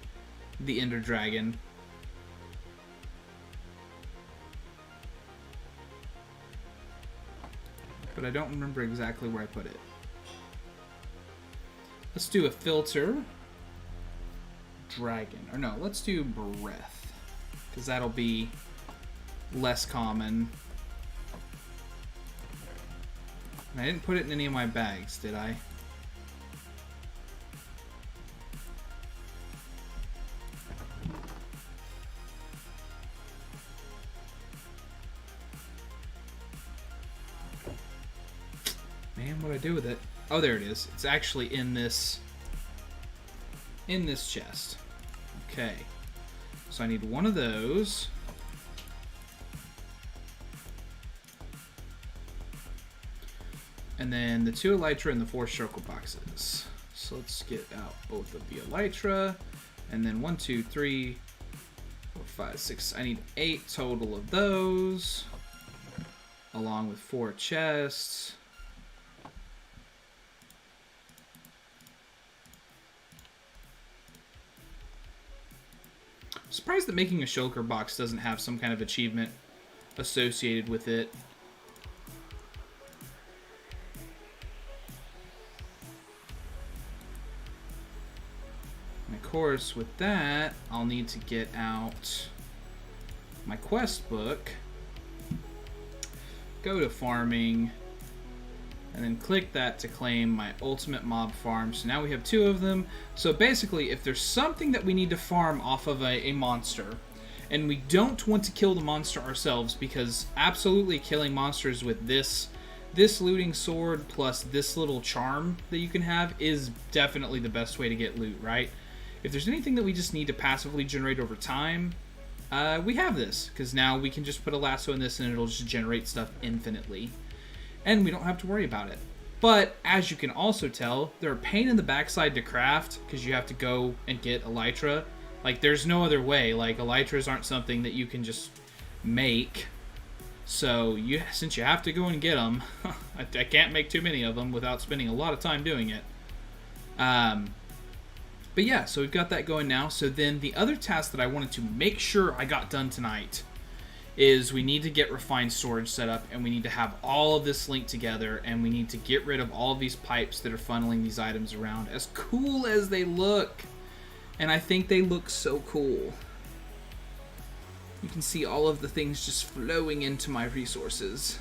the Ender Dragon. But I don't remember exactly where I put it. Let's do a filter. Dragon. Or no, let's do breath. Because that'll be less common. And I didn't put it in any of my bags, did I? Man, what'd I do with it? Oh, there it is. It's actually in this chest. Okay. So I need one of those. And then the 2 elytra and the 4 shulker boxes. So let's get out both of the elytra. And then 1, 2, 3, 4, 5, 6. I need 8 total of those. Along with 4 chests. I'm surprised that making a shulker box doesn't have some kind of achievement associated with it. And of course, with that, I'll need to get out my quest book, go to farming, and then click that to claim my ultimate mob farm. So now we have 2 of them. So basically, if there's something that we need to farm off of a monster, and we don't want to kill the monster ourselves, because absolutely killing monsters with this looting sword plus this little charm that you can have is definitely the best way to get loot, right? If there's anything that we just need to passively generate over time, we have this, because now we can just put a lasso in this and it'll just generate stuff infinitely. And we don't have to worry about it. But, as you can also tell, they're a pain in the backside to craft, because you have to go and get elytra. Like, there's no other way. Like, elytras aren't something that you can just make. So, since you have to go and get them, I can't make too many of them without spending a lot of time doing it. But yeah, so we've got that going now. So then the other task that I wanted to make sure I got done tonight is we need to get refined storage set up, and we need to have all of this linked together, and we need to get rid of all of these pipes that are funneling these items around, as cool as they look. And I think they look so cool. You can see all of the things just flowing into my resources.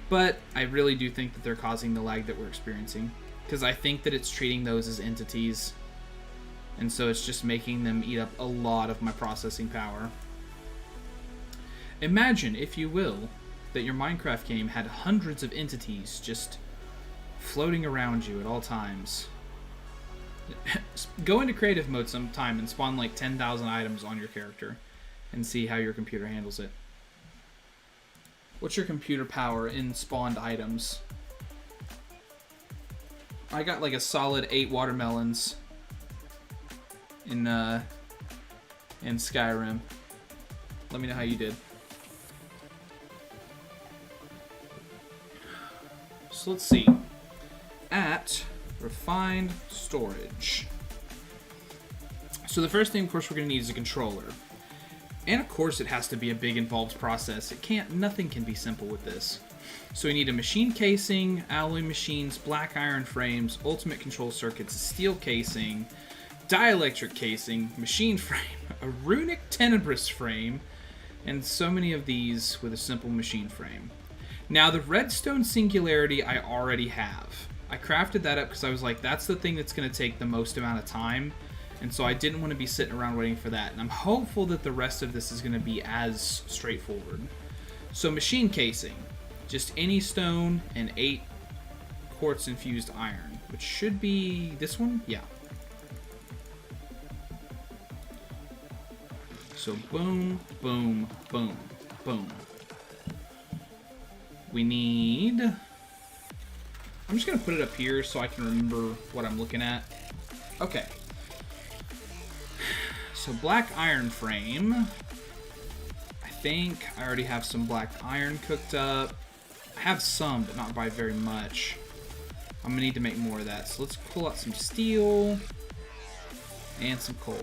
But I really do think that they're causing the lag that we're experiencing, because I think that it's treating those as entities. And so it's just making them eat up a lot of my processing power. Imagine, if you will, that your Minecraft game had hundreds of entities just floating around you at all times. Go into creative mode sometime and spawn like 10,000 items on your character and see how your computer handles it. What's your computer power in spawned items? I got like a solid 8 watermelons in Skyrim. Let me know how you did. So let's see. At refined storage. So the first thing, of course, we're going to need is a controller. And of course, it has to be a big involved process. Nothing can be simple with this. So we need a machine casing, alloy machines, black iron frames, ultimate control circuits, a steel casing, dielectric casing, machine frame, a runic tenebrous frame, and so many of these with a simple machine frame. Now the redstone singularity I already have. I crafted that up because I was like, that's the thing that's going to take the most amount of time. And so I didn't want to be sitting around waiting for that. And I'm hopeful that the rest of this is going to be as straightforward. So machine casing. Just any stone and 8 quartz infused iron. Which should be this one? Yeah. So boom, boom, boom, boom. We need... I'm just going to put it up here so I can remember what I'm looking at. Okay. So black iron frame. I think I already have some black iron cooked up. I have some, but not by very much. I'm going to need to make more of that. So let's pull out some steel and some coal.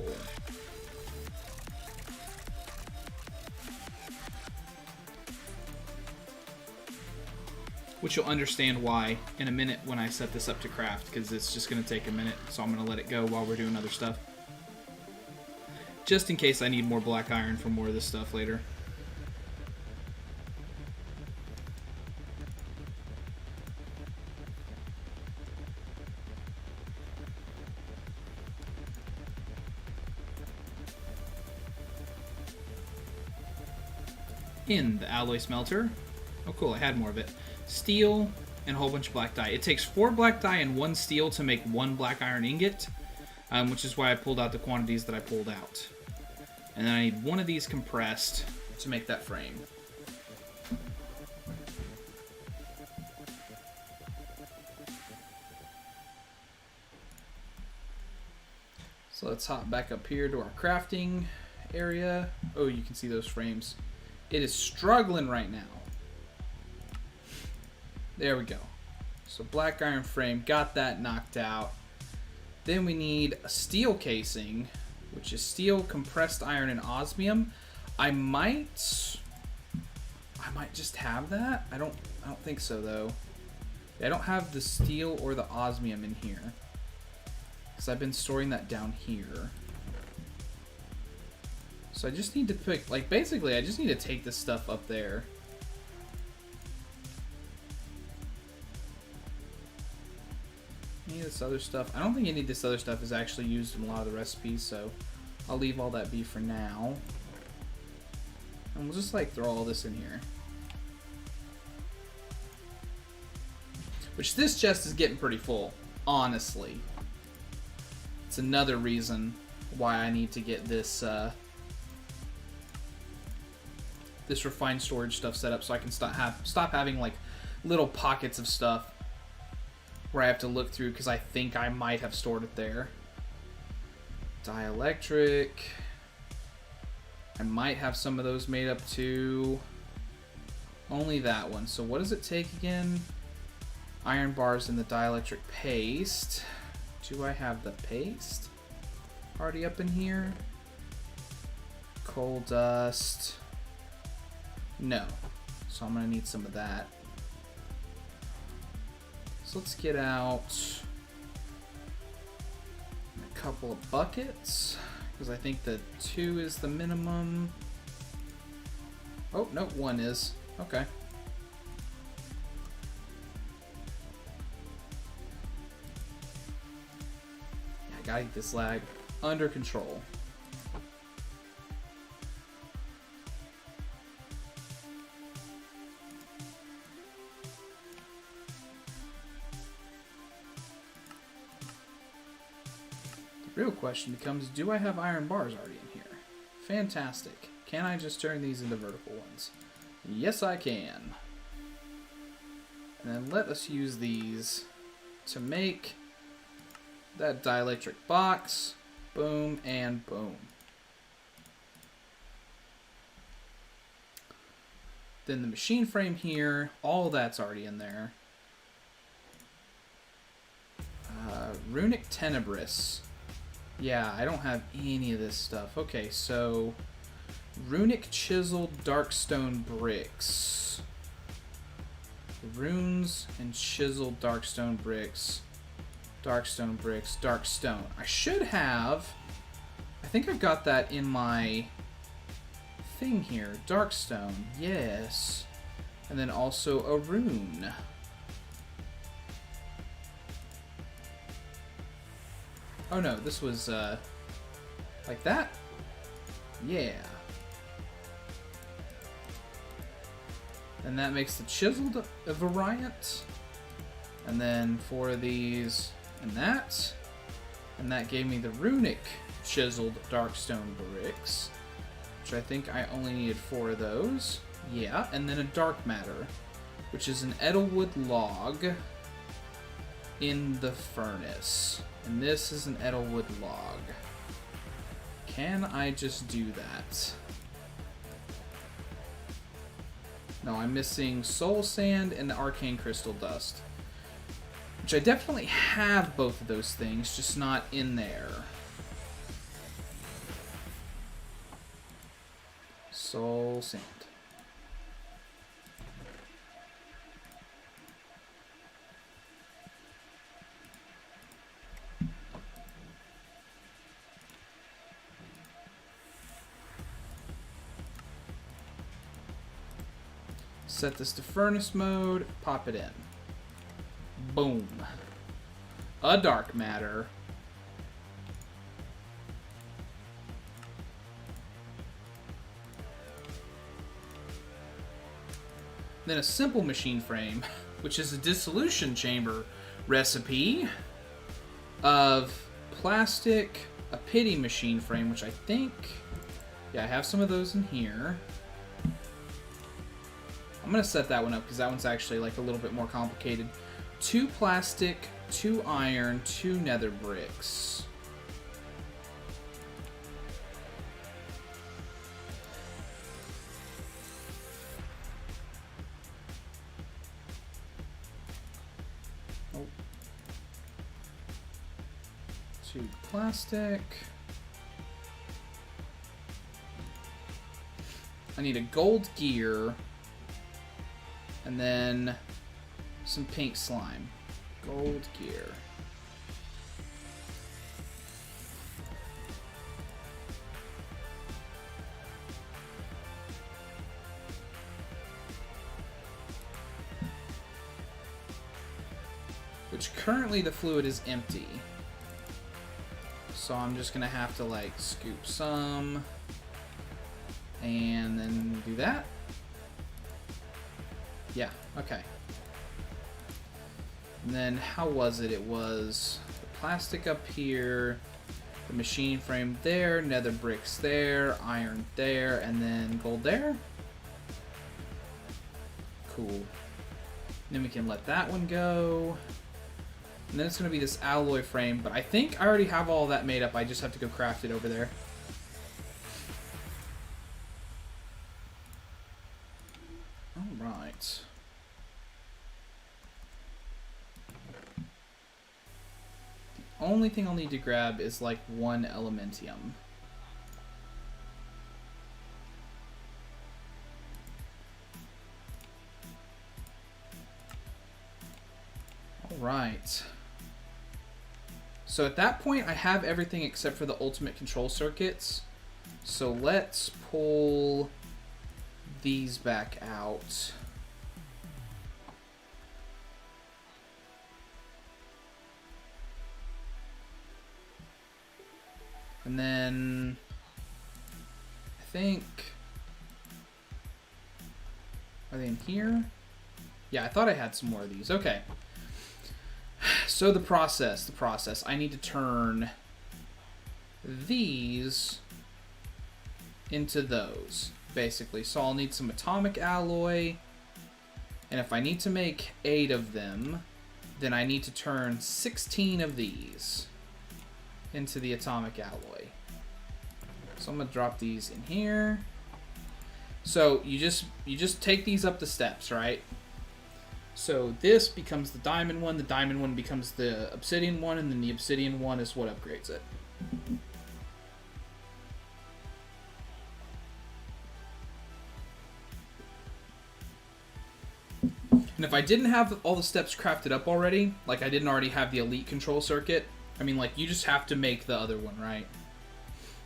Which you'll understand why in a minute when I set this up to craft, because it's just going to take a minute, so I'm going to let it go while we're doing other stuff. Just in case I need more black iron for more of this stuff later. In the alloy smelter. Oh cool, I had more of it. Steel and a whole bunch of black dye. It takes 4 black dye and 1 steel to make 1 black iron ingot, which is why I pulled out the quantities that I pulled out. And then I need 1 of these compressed to make that frame. So let's hop back up here to our crafting area. Oh, you can see those frames. It is struggling right now. There we go. So black iron frame, got that knocked out. Then we need a steel casing, which is steel, compressed iron, and osmium. I might just have that. I don't think so though. I don't have the steel or the osmium in here, because I've been storing that down here. So I just need to pick, like, basically I just need to take this stuff up there. Any of this other stuff, I don't think any of this other stuff is actually used in a lot of the recipes, so I'll leave all that be for now. And we'll just like throw all this in here. Which this chest is getting pretty full, honestly. It's another reason why I need to get this this refined storage stuff set up, so I can stop having like little pockets of stuff where I have to look through because I think I might have stored it there. Dielectric. I might have some of those made up too. Only that one. So what does it take again? Iron bars and the dielectric paste. Do I have the paste already up in here? Coal dust. No. So I'm going to need some of that. So let's get out a couple of buckets, because I think that 2 is the minimum. Oh, no, 1 is. Okay. Yeah, I gotta get this lag under control. Real question becomes, do I have iron bars already in here? Fantastic. Can I just turn these into vertical ones? Yes, I can. And then let us use these to make that dielectric box. Boom and boom. Then the machine frame here, all that's already in there. Runic Tenebris. Yeah, I don't have any of this stuff. Okay, so runic chiseled darkstone bricks. Runes and chiseled darkstone bricks. Darkstone bricks, darkstone. I should have... I think I've got that in my thing here. Darkstone, yes. And then also a rune. Oh no, this was, like that? Yeah. And that makes the chiseled a variant. And then 4 of these and that. And that gave me the runic chiseled darkstone bricks, which I think I only needed 4 of those. Yeah, and then a dark matter, which is an Edelwood log in the furnace. And this is an Edelwood log. Can I just do that? No, I'm missing soul sand and the arcane crystal dust, which I definitely have both of those things, just not in there. Soul sand. Set this to furnace mode, pop it in. Boom. A dark matter. Then a simple machine frame, which is a dissolution chamber recipe of plastic, a pity machine frame, which I think, yeah, I have some of those in here. I'm going to set that one up because that one's actually like a little bit more complicated. 2 plastic, 2 iron, 2 nether bricks. Oh. 2 plastic. I need a gold gear. And then some pink slime. Gold gear. Which currently the fluid is empty. So I'm just gonna have to like scoop some and then do that. Yeah, okay. And then how was it? It was the plastic up here, the machine frame there, nether bricks there, iron there, and then gold there. Cool. Then we can let that one go. And then it's going to be this alloy frame, but I think I already have all that made up. I just have to go craft it over there. Alright. The only thing I'll need to grab is like 1 elementium. Alright. So at that point I have everything except for the ultimate control circuits. So let's pull these back out. And then I think, are they in here? Yeah, I thought I had some more of these. Okay. So the process. I need to turn these into those, basically. So I'll need some atomic alloy, and if I need to make 8 of them, then I need to turn 16 of these into the atomic alloy. So I'm gonna drop these in here. So you just take these up the steps, right? So this becomes the diamond one becomes the obsidian one, and then the obsidian one is what upgrades it. And if I didn't have all the steps crafted up already, like I didn't already have the elite control circuit, I mean, like, you just have to make the other one, right?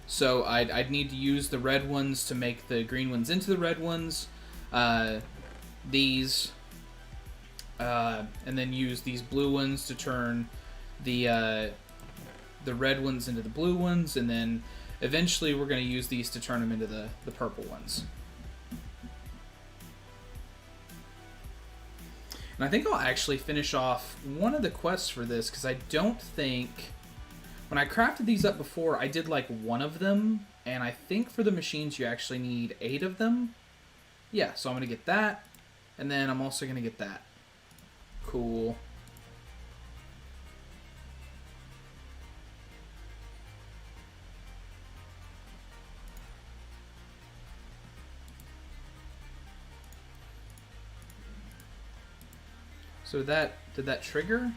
So I'd need to use the red ones to make the green ones into the red ones, these, and then use these blue ones to turn the red ones into the blue ones, and then eventually we're going to use these to turn them into the purple ones. And I think I'll actually finish off one of the quests for this, because I don't think... When I crafted these up before, I did like 1 of them, and I think for the machines you actually need 8 of them. Yeah, so I'm going to get that, and then I'm also going to get that. Cool. So did that trigger?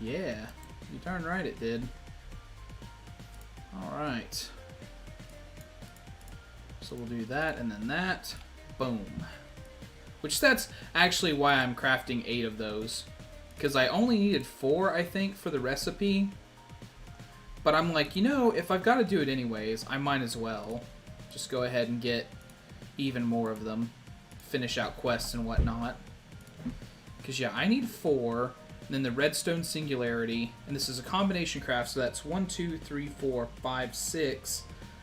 Yeah. You darn right it did. Alright. So we'll do that and then that. Boom. Which that's actually why I'm crafting 8 of those. Because I only needed 4, I think, for the recipe. But I'm like, you know, if I've got to do it anyways, I might as well just go ahead and get even more of them. Finish out quests and whatnot. Because, yeah, I need 4. And then the redstone singularity. And this is a combination craft, so that's 1, 2, 3, 4, 5, 6,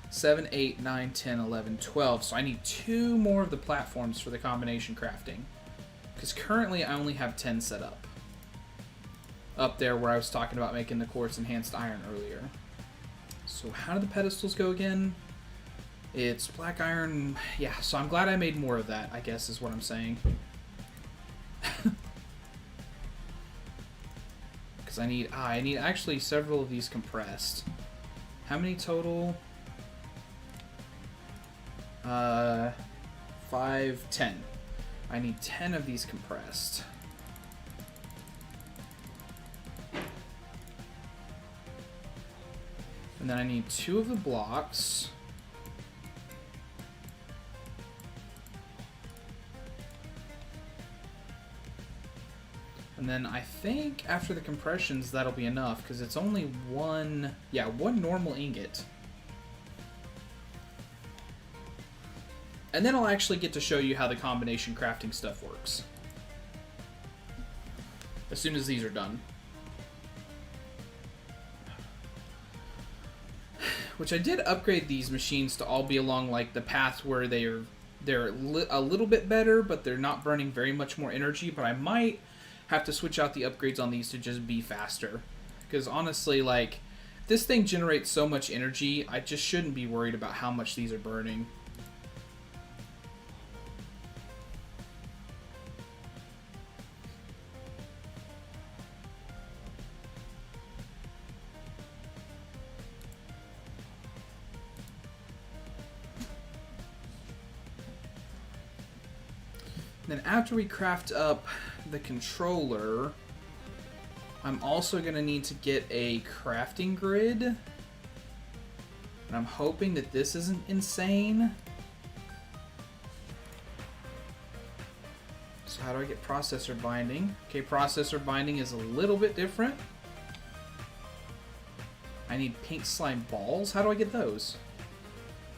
7, 8, 9, 10, 11, 12. So I need 2 more of the platforms for the combination crafting. Because currently I only have 10 set up. Up there where I was talking about making the quartz enhanced iron earlier. So how do the pedestals go again? It's black iron. Yeah, so I'm glad I made more of that, I guess is what I'm saying. Because I need actually several of these compressed. How many total? 5, 10. I need 10 of these compressed. And then I need 2 of the blocks. And then I think after the compressions that'll be enough, because it's only one normal ingot. And then I'll actually get to show you how the combination crafting stuff works. As soon as these are done. Which I did upgrade these machines to all be along like the path where they're a little bit better, but they're not burning very much more energy. But I might have to switch out the upgrades on these to just be faster. Because honestly, like, this thing generates so much energy, I just shouldn't be worried about how much these are burning. Then after we craft up the controller, I'm also going to need to get a crafting grid. And I'm hoping that this isn't insane. So how do I get processor binding? Okay, processor binding is a little bit different. I need pink slime balls. How do I get those?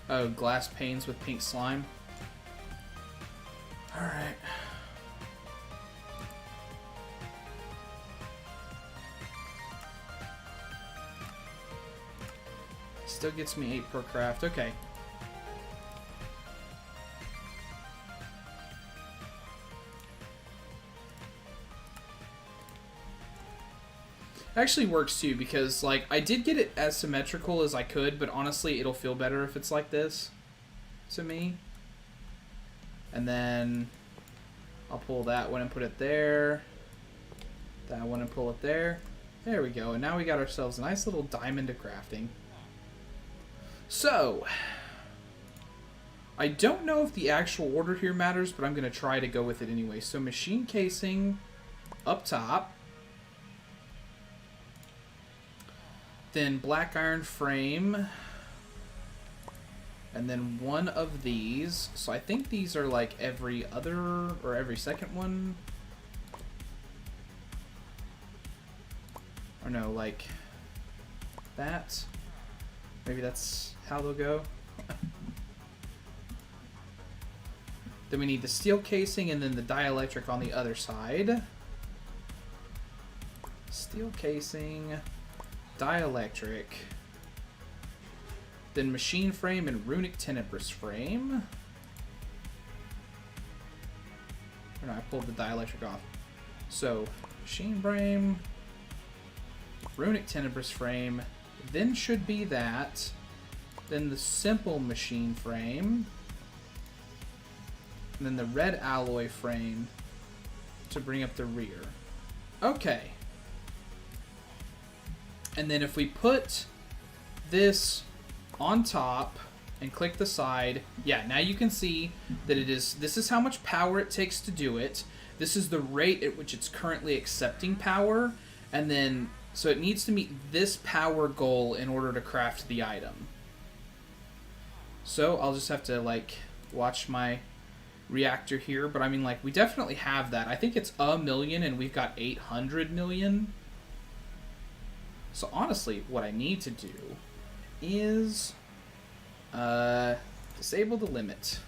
Oh, glass panes with pink slime. Alright. Still gets me 8 per craft. Okay. Actually works too, because like I did get it as symmetrical as I could, but honestly it'll feel better if it's like this to me. And then I'll pull that one and put it there. That one and pull it there. There we go. And now we got ourselves a nice little diamond of crafting. So, I don't know if the actual order here matters, but I'm going to try to go with it anyway. So, machine casing up top. Then black iron frame. And then one of these. So I think these are like every other or every second one. Or no, like that. Maybe that's how they'll go. Then we need the steel casing and then the dielectric on the other side. Steel casing, dielectric. Then machine frame and runic tenebrous frame. Or no, I pulled the dielectric off. So, machine frame, runic tenebrous frame, then should be that. Then the simple machine frame. And then the red alloy frame to bring up the rear. Okay. And then if we put this on top and click the side, yeah, now you can see that this is how much power it takes to do it. This is the rate at which it's currently accepting power, and then so it needs to meet this power goal in order to craft the item. So I'll just have to like watch my reactor here, but I mean like we definitely have that. I think it's 1 million and we've got 800 million. So honestly, what I need to do is disable the limit.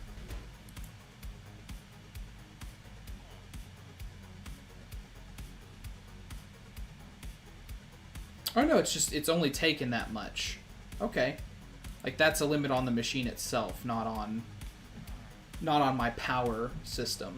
Oh no, it's only taken that much. Okay. Like that's a limit on the machine itself, not on my power system.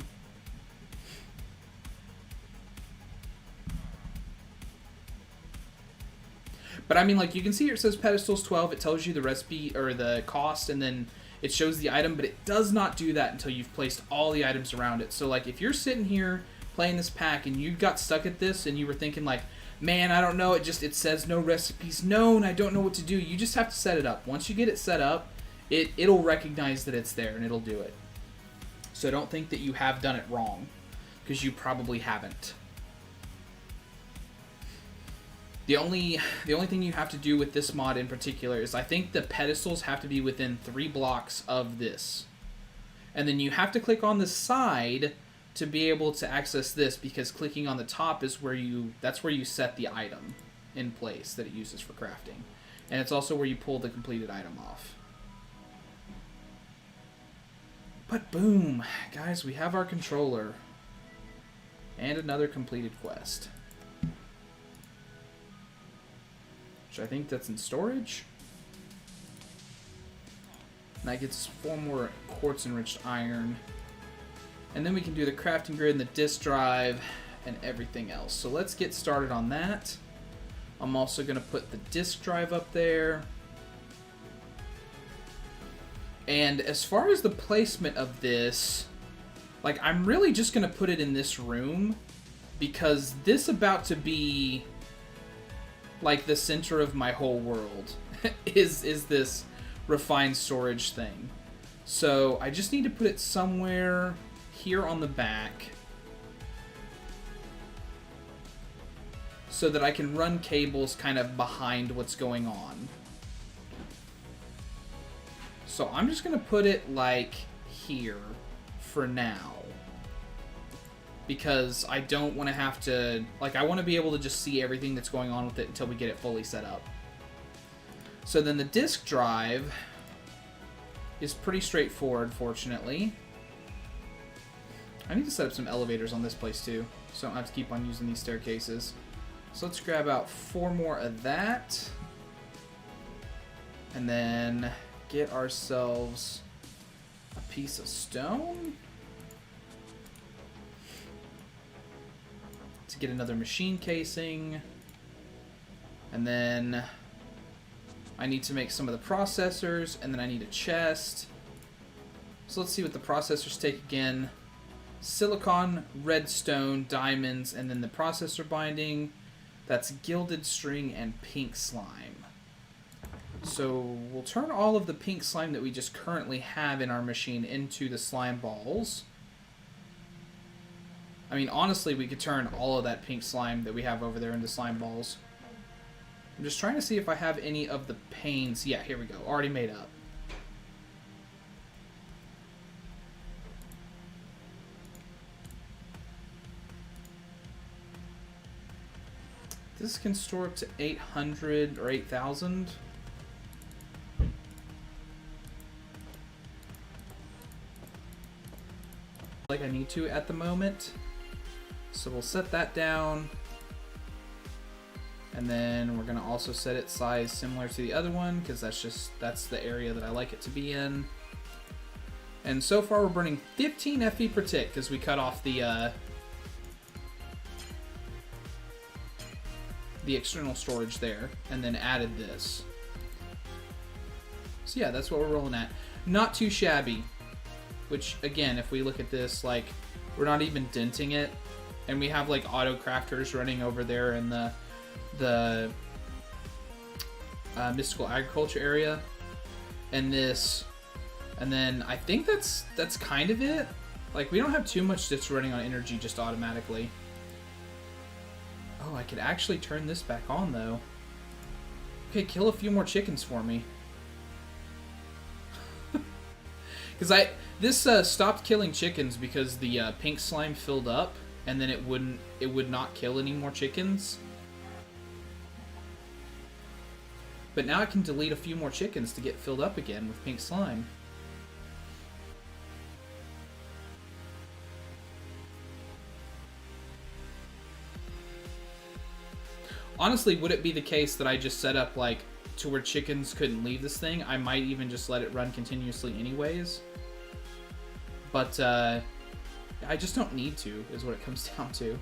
But I mean, like, you can see here it says pedestals 12. It tells you the recipe or the cost, and then it shows the item, but it does not do that until you've placed all the items around it. So, like, if you're sitting here playing this pack and you got stuck at this and you were thinking, like, man, I don't know, it says no recipes known, I don't know what to do. You just have to set it up. Once you get it set up, it'll recognize that it's there and it'll do it. So don't think that you have done it wrong, because you probably haven't. The only thing you have to do with this mod in particular is I think the pedestals have to be within 3 blocks of this. And then you have to click on the side to be able to access this, because clicking on the top is that's where you set the item in place that it uses for crafting. And it's also where you pull the completed item off. But boom, guys, we have our controller. And another completed quest. Which I think that's in storage. And that gets 4 more quartz enriched iron. And then we can do the crafting grid and the disk drive and everything else. So let's get started on that. I'm also going to put the disk drive up there. And as far as the placement of this, like, I'm really just going to put it in this room, because this about to be like the center of my whole world is this refined storage thing. So I just need to put it somewhere here on the back so that I can run cables kind of behind what's going on. So I'm just going to put it like here for now, because I don't want to have to, like, I want to be able to just see everything that's going on with it until we get it fully set up. So then the disk drive is pretty straightforward, fortunately. I need to set up some elevators on this place too, so I don't have to keep on using these staircases. So let's grab out 4 more of that. And then get ourselves a piece of stone. To get another machine casing. And then I need to make some of the processors, and then I need a chest. So let's see what the processors take again. Silicon, redstone, diamonds, and then the processor binding. That's gilded string and pink slime. So we'll turn all of the pink slime that we just currently have in our machine into the slime balls. I mean, honestly, we could turn all of that pink slime that we have over there into slime balls. I'm just trying to see if I have any of the panes. Yeah, here we go. Already made up. This can store up to 800 or 8,000. Like I need to at the moment. So we'll set that down. And then we're going to also set it size similar to the other one, because that's the area that I like it to be in. And so far we're burning 15 FE per tick because we cut off the external storage there and then added this. So yeah, that's what we're rolling at. Not too shabby. Which, again, if we look at this, like, we're not even denting it. And we have, like, auto crafters running over there in the mystical agriculture area. And this. And then I think that's kind of it. Like, we don't have too much that's running on energy just automatically. Oh, I could actually turn this back on, though. Okay, kill a few more chickens for me. Because this stopped killing chickens because the pink slime filled up, and then it would not kill any more chickens. But now I can delete a few more chickens to get filled up again with pink slime. Honestly, would it be the case that I just set up like to where chickens couldn't leave this thing? I might even just let it run continuously anyways. But I just don't need to, is what it comes down to.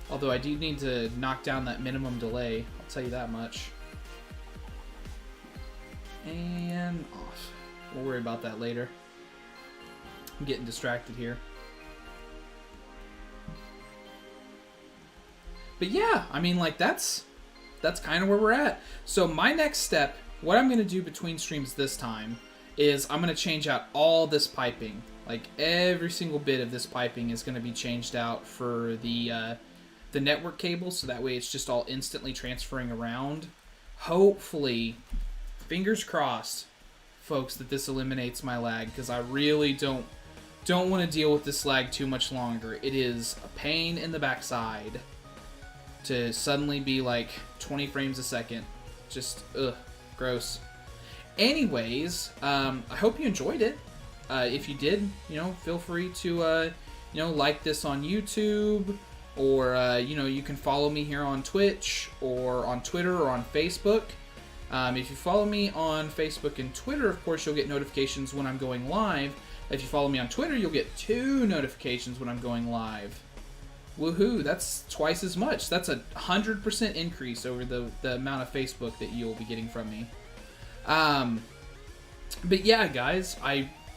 Although I do need to knock down that minimum delay, I'll tell you that much. And off. We'll worry about that later. I'm getting distracted here. But yeah, I mean, like, that's kind of where we're at. So my next step, what I'm going to do between streams this time, is I'm going to change out all this piping. Like, every single bit of this piping is going to be changed out for the network cable, so that way it's just all instantly transferring around. Hopefully, fingers crossed, folks, that this eliminates my lag, because I really don't want to deal with this lag too much longer. It is a pain in the backside to suddenly be like 20 frames a second. Just, ugh, gross. Anyways, I hope you enjoyed it. If you did, feel free to, like this on YouTube, or, you can follow me here on Twitch, or on Twitter, or on Facebook. If you follow me on Facebook and Twitter, of course, you'll get notifications when I'm going live. If you follow me on Twitter, you'll get 2 notifications when I'm going live. Woohoo, that's twice as much. That's a 100% increase over the amount of Facebook that you'll be getting from me. But yeah, guys,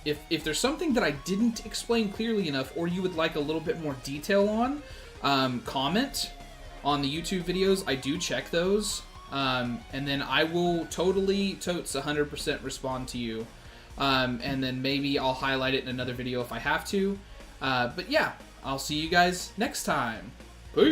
if there's something that I didn't explain clearly enough, or you would like a little bit more detail on, comment on the YouTube videos. I do check those. And then I will totes 100% respond to you. And then maybe I'll highlight it in another video if I have to. But yeah, I'll see you guys next time.